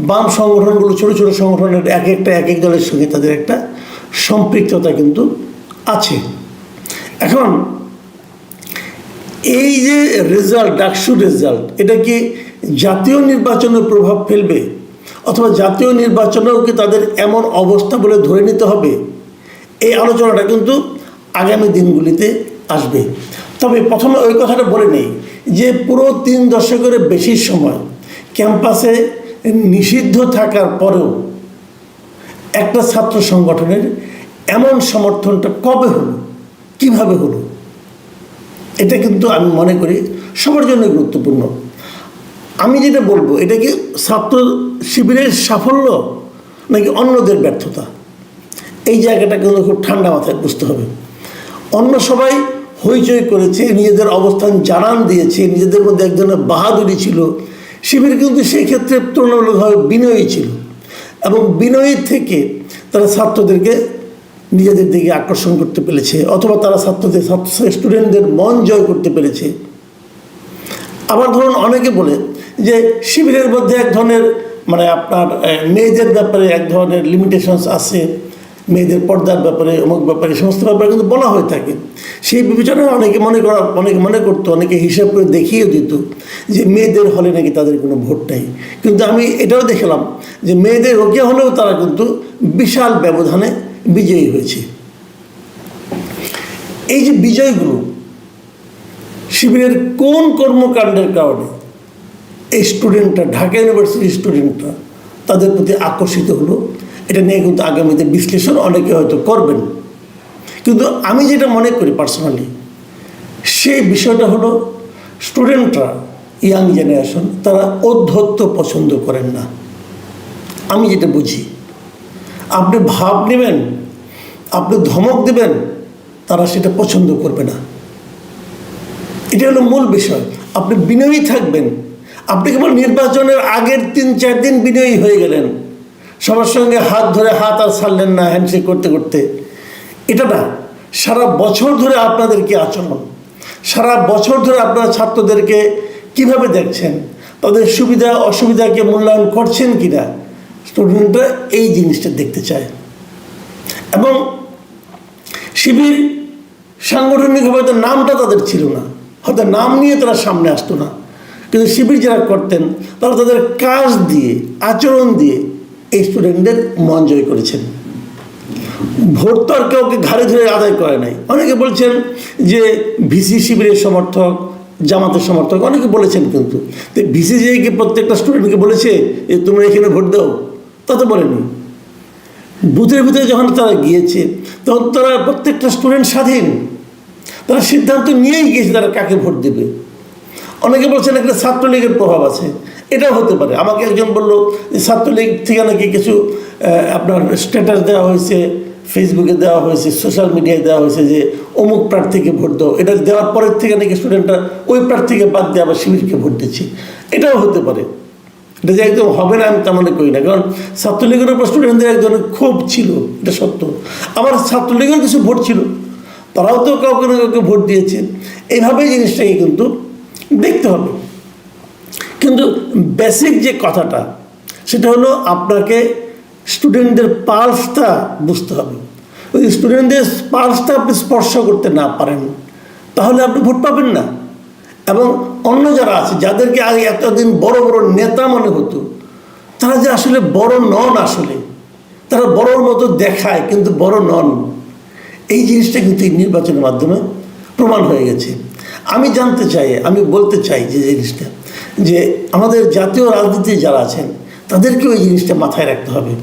বাম সংগঠনগুলো, ছোটো ছোটো সংগঠনের এক এক দলের সঙ্গে তাদের একটা সম্পৃক্ততা কিন্তু আছে। এখন এই যে রেজাল্ট, ডাকসু রেজাল্ট, এটা কি জাতীয় নির্বাচনের প্রভাব ফেলবে, অথবা জাতীয় নির্বাচনেও কি তাদের এমন অবস্থা বলে ধরে নিতে হবে? এই আলোচনাটা কিন্তু আগামী দিনগুলিতে আসবে। তবে প্রথমে ওই কথাটা বলে নেই যে পুরো 3 দশকের বেশি সময় ক্যাম্পাসে নিষিদ্ধ থাকার পরেও একটা ছাত্র সংগঠনের এমন সমর্থনটা কবে হলো, কিভাবে হলো, এটা কিন্তু আমি মনে করি সবার জন্য গুরুত্বপূর্ণ। আমি যেটা বলবো, এটা কি ছাত্র শিবিরের সাফল্য নাকি অন্যদের ব্যর্থতা? এই জায়গাটা কিন্তু খুব ঠান্ডা মাথায় বুঝতে হবে। অন্য সবাই হইচই করেছে, নিজেদের অবস্থান জানান দিয়েছে, নিজেদের মধ্যে এক ধরনের বাহাদুরি ছিল। শিবির কিন্তু সেই ক্ষেত্রে তুলনামূলকভাবে বিনয়ী ছিল, এবং বিনয়ী থেকে তারা ছাত্রদেরকে নিজেদের দিকে আকর্ষণ করতে পেরেছে, অথবা তারা স্টুডেন্টদের মন জয় করতে পেরেছে। আবার ধরুন, অনেকে বলে যে শিবিরের মধ্যে এক ধরনের, মানে আপনার মেয়েদের ব্যাপারে এক ধরনের লিমিটেশনস আছে, মেয়েদের পর্দার ব্যাপারে, অমুক ব্যাপারে, সমস্ত ব্যাপারে কিন্তু বলা হয়ে থাকে। সেই বিবেচনায় অনেকে মনে করতো, অনেকে হিসাব করে দেখিয়ে দিত যে মেয়েদের হলে নাকি তাদের কোনো ভোট নেই। কিন্তু আমি এটাও দেখলাম যে মেয়েদের রোকেয়া হলেও তারা কিন্তু বিশাল ব্যবধানে বিজয়ী হয়েছে। এই যে বিজয়গুলো শিবিরের কোন কর্মকাণ্ডের কারণে এই স্টুডেন্টরা, ঢাকা ইউনিভার্সিটির স্টুডেন্টরা তাদের প্রতি আকর্ষিত হলো, এটা নিয়ে কিন্তু আগামীতে বিশ্লেষণ অনেকে হয়তো করবেন। কিন্তু আমি যেটা মনে করি পার্সোনালি, সেই বিষয়টা হলো স্টুডেন্টরা, ইয়াং জেনারেশন, তারা ঔদ্ধত্য পছন্দ করেন না। আমি যেটা বুঝি, আপনি ভাব নেবেন, আপনি ধমক দেবেন, তারা সেটা পছন্দ করবে না। এটা হলো মূল বিষয়। আপনি বিনয়ী থাকবেন, আপনি কেবল নির্বাচনের আগের 3-4 দিন বিনয়ী হয়ে গেলেন, সবার সঙ্গে হাত ধরে হাত আর ছাড়লেন না হ্যান্ডশেক করতে করতে, এটা না। সারা বছর ধরে আপনাদের কি আচরণ, সারা বছর ধরে আপনারা ছাত্রদেরকে কিভাবে দেখছেন, তাদের সুবিধা অসুবিধাকে মূল্যায়ন করছেন কিনা, স্টুডেন্টরা এই জিনিসটা দেখতে চায়। এবং শিবির সাংগঠনিকভাবে তো নামটা তাদের ছিল না, হয়তো নাম নিয়ে তারা সামনে আসতো না, কিন্তু শিবির যারা করতেন তারা তাদের কাজ দিয়ে, আচরণ দিয়ে এই স্টুডেন্টদের মন জয় করেছেন। ভোট তো আর কাউকে ঘাড়ে ধরে আদায় করে নাই। অনেকে বলছেন যে ভিসি শিবিরের সমর্থক, জামাতের সমর্থক, অনেকে বলেছেন, কিন্তু তো ভিসি যে প্রত্যেকটা স্টুডেন্টকে বলেছে যে তোমরা এখানে ভোট দাও, তা তো বলেনি। বুথের ভিতরে যখন তারা গিয়েছে তখন তারা প্রত্যেকটা স্টুডেন্ট স্বাধীন, তারা সিদ্ধান্ত নিয়েই গিয়েছে তারা কাকে ভোট দেবে। অনেকে বলছেন একটা ছাত্রলীগের প্রভাব আছে, এটাও হতে পারে। আমাকে একজন বললো যে ছাত্রলীগ থেকে নাকি কিছু আপনার স্ট্যাটাস দেওয়া হয়েছে, ফেসবুকে দেওয়া হয়েছে, সোশ্যাল মিডিয়ায় দেওয়া হয়েছে যে অমুক প্রার্থীকে ভোট দাও। এটা দেওয়ার পরের থেকে নাকি স্টুডেন্টরা ওই প্রার্থীকে বাদ দিয়ে আবার শিবিরকে ভোট দিচ্ছে, এটাও হতে পারে। এটা যে একদম হবে না আমি তা মনে করি না, কারণ ছাত্রলীগের উপর স্টুডেন্টদের এক ধরনের ক্ষোভ ছিল, এটা সত্য। আবার ছাত্রলীগের কিছু ভোট ছিল, তারাও তো কাউকে না কাউকে ভোট দিয়েছে। এইভাবেই জিনিসটাকে কিন্তু দেখতে হবে। কিন্তু বেসিক যে কথাটা সেটা হলো আপনাকে স্টুডেন্টদের পালসটা বুঝতে হবে। ওই স্টুডেন্টদের পালসটা আপনি স্পর্শ করতে না পারেন তাহলে আপনি ভোট পাবেন না। এবং অন্য যারা আছে, যাদেরকে আগে এতদিন বড় বড় নেতা মনে হতো, তারা যে আসলে বড় নন, আসলে তারা বড়োর মতো দেখায় কিন্তু বড় নন, এই জিনিসটা কিন্তু এই নির্বাচনের মাধ্যমে প্রমাণ হয়ে গেছে। আমি জানতে চাই, আমি বলতে চাই যে জিনিসটা, যে আমাদের জাতীয় রাজনীতি যারা আছেন তাদেরকেও এই জিনিসটা মাথায় রাখতে হবে।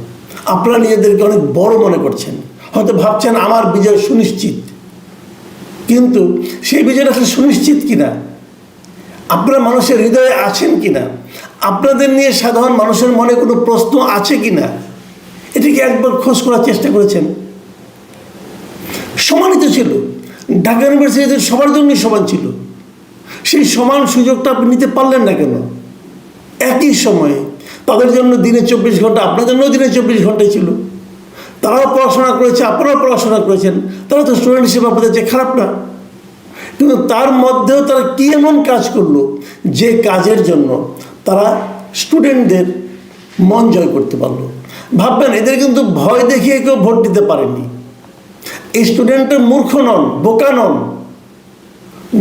আপনারা নিজেদেরকে অনেক বড় মনে করছেন, হয়তো ভাবছেন আমার বিজয় সুনিশ্চিত, কিন্তু সেই বিজয় আসলে সুনিশ্চিত কিনা, আপনারা মানুষের হৃদয়ে আছেন কিনা, আপনাদের নিয়ে সাধারণ মানুষের মনে কোনো প্রশ্ন আছে কিনা, এটিকে একবার খোঁজ করার চেষ্টা করেছেন? সমানিত ছিল, ঢাকা ইউনিভার্সিটিতে সবার জন্যই সমান ছিল। সেই সমান সুযোগটা আপনি নিতে পারলেন না কেন? একই সময়ে তাদের জন্য দিনে 24 ঘন্টা, আপনার জন্যও দিনে 24 ঘন্টাই ছিল। তারাও পড়াশোনা করেছে, আপনারাও পড়াশোনা করেছেন, তারা তো স্টুডেন্ট হিসেবে আপনাদের যে খারাপ না। কিন্তু তার মধ্যেও তারা কী এমন কাজ করলো যে কাজের জন্য তারা স্টুডেন্টদের মন জয় করতে পারলো? ভাববেন, এদের কিন্তু ভয় দেখিয়ে কেউ ভোট দিতে পারেনি। এই স্টুডেন্টের মূর্খ নন, বোকা নন।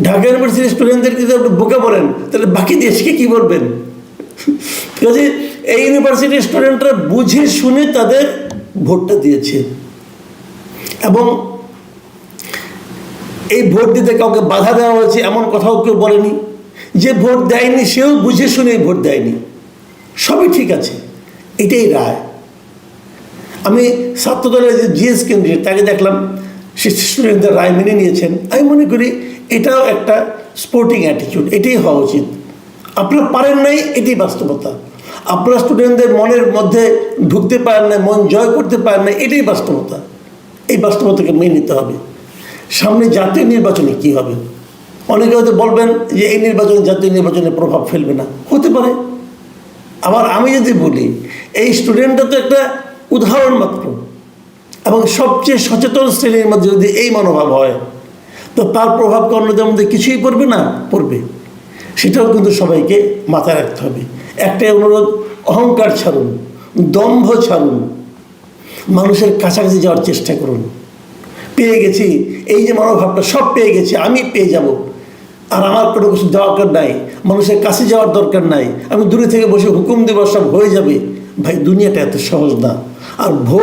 ঢাকা ইউনিভার্সিটির স্টুডেন্টদের যদি আপনি বোকা বলেন, তাহলে বাকি দেশকে কী বলবেন? কাজে এই ইউনিভার্সিটির স্টুডেন্টরা বুঝে শুনে তাদের ভোটটা দিয়েছে, এবং এই ভোট দিতে কাউকে বাধা দেওয়া হয়েছে এমন কথাও কেউ বলেনি। যে ভোট দেয়নি সেও বুঝে শুনে ভোট দেয়নি, সবই ঠিক আছে, এটাই রায়। আমি ছাত্রদলের যে জিএস ক্যান্ডিডেট তাকে দেখলাম, সে স্টুডেন্টদের রায় মেনে নিয়েছেন। আমি মনে করি এটাও একটা স্পোর্টিং অ্যাটিটিউড, এটাই হওয়া উচিত। আপনারা পারেন নাই, এটাই বাস্তবতা। আপনারা স্টুডেন্টদের মনের মধ্যে ঢুকতে পারেন না, মন জয় করতে পারেন না, এটাই বাস্তবতা। এই বাস্তবতাকে মেনে নিতে হবে। সামনে জাতীয় নির্বাচনে কি হবে? অনেকে হয়তো বলবেন যে এই নির্বাচনে জাতীয় নির্বাচনে প্রভাব ফেলবে না, হতে পারে। আবার আমি যদি বলি এই স্টুডেন্টটা তো একটা উদাহরণ মাত্র, এবং সবচেয়ে সচেতন শ্রেণীর মধ্যে যদি এই মনোভাব হয়, তো তার প্রভাব অন্যদের মধ্যে কিছুই পড়বে না, পড়বে। সেটাও কিন্তু সবাইকে মাথায় রাখতে হবে। একটাই অনুরোধ, অহংকার ছাড়ুন, দম্ভ ছাড়ুন, মানুষের কাছাকাছি যাওয়ার চেষ্টা করুন। পেয়ে গেছি, এই যে মনোভাবটা, সব পেয়ে গেছি, আমি পেয়ে যাব, আর আমার কোনো কিছু দরকার নাই, মানুষের কাছে যাওয়ার দরকার নাই, আমি দূরে থেকে বসে হুকুম দেব, সব হয়ে যাবে। ভাই, দুনিয়াটা এত সহজ না। আর ভোট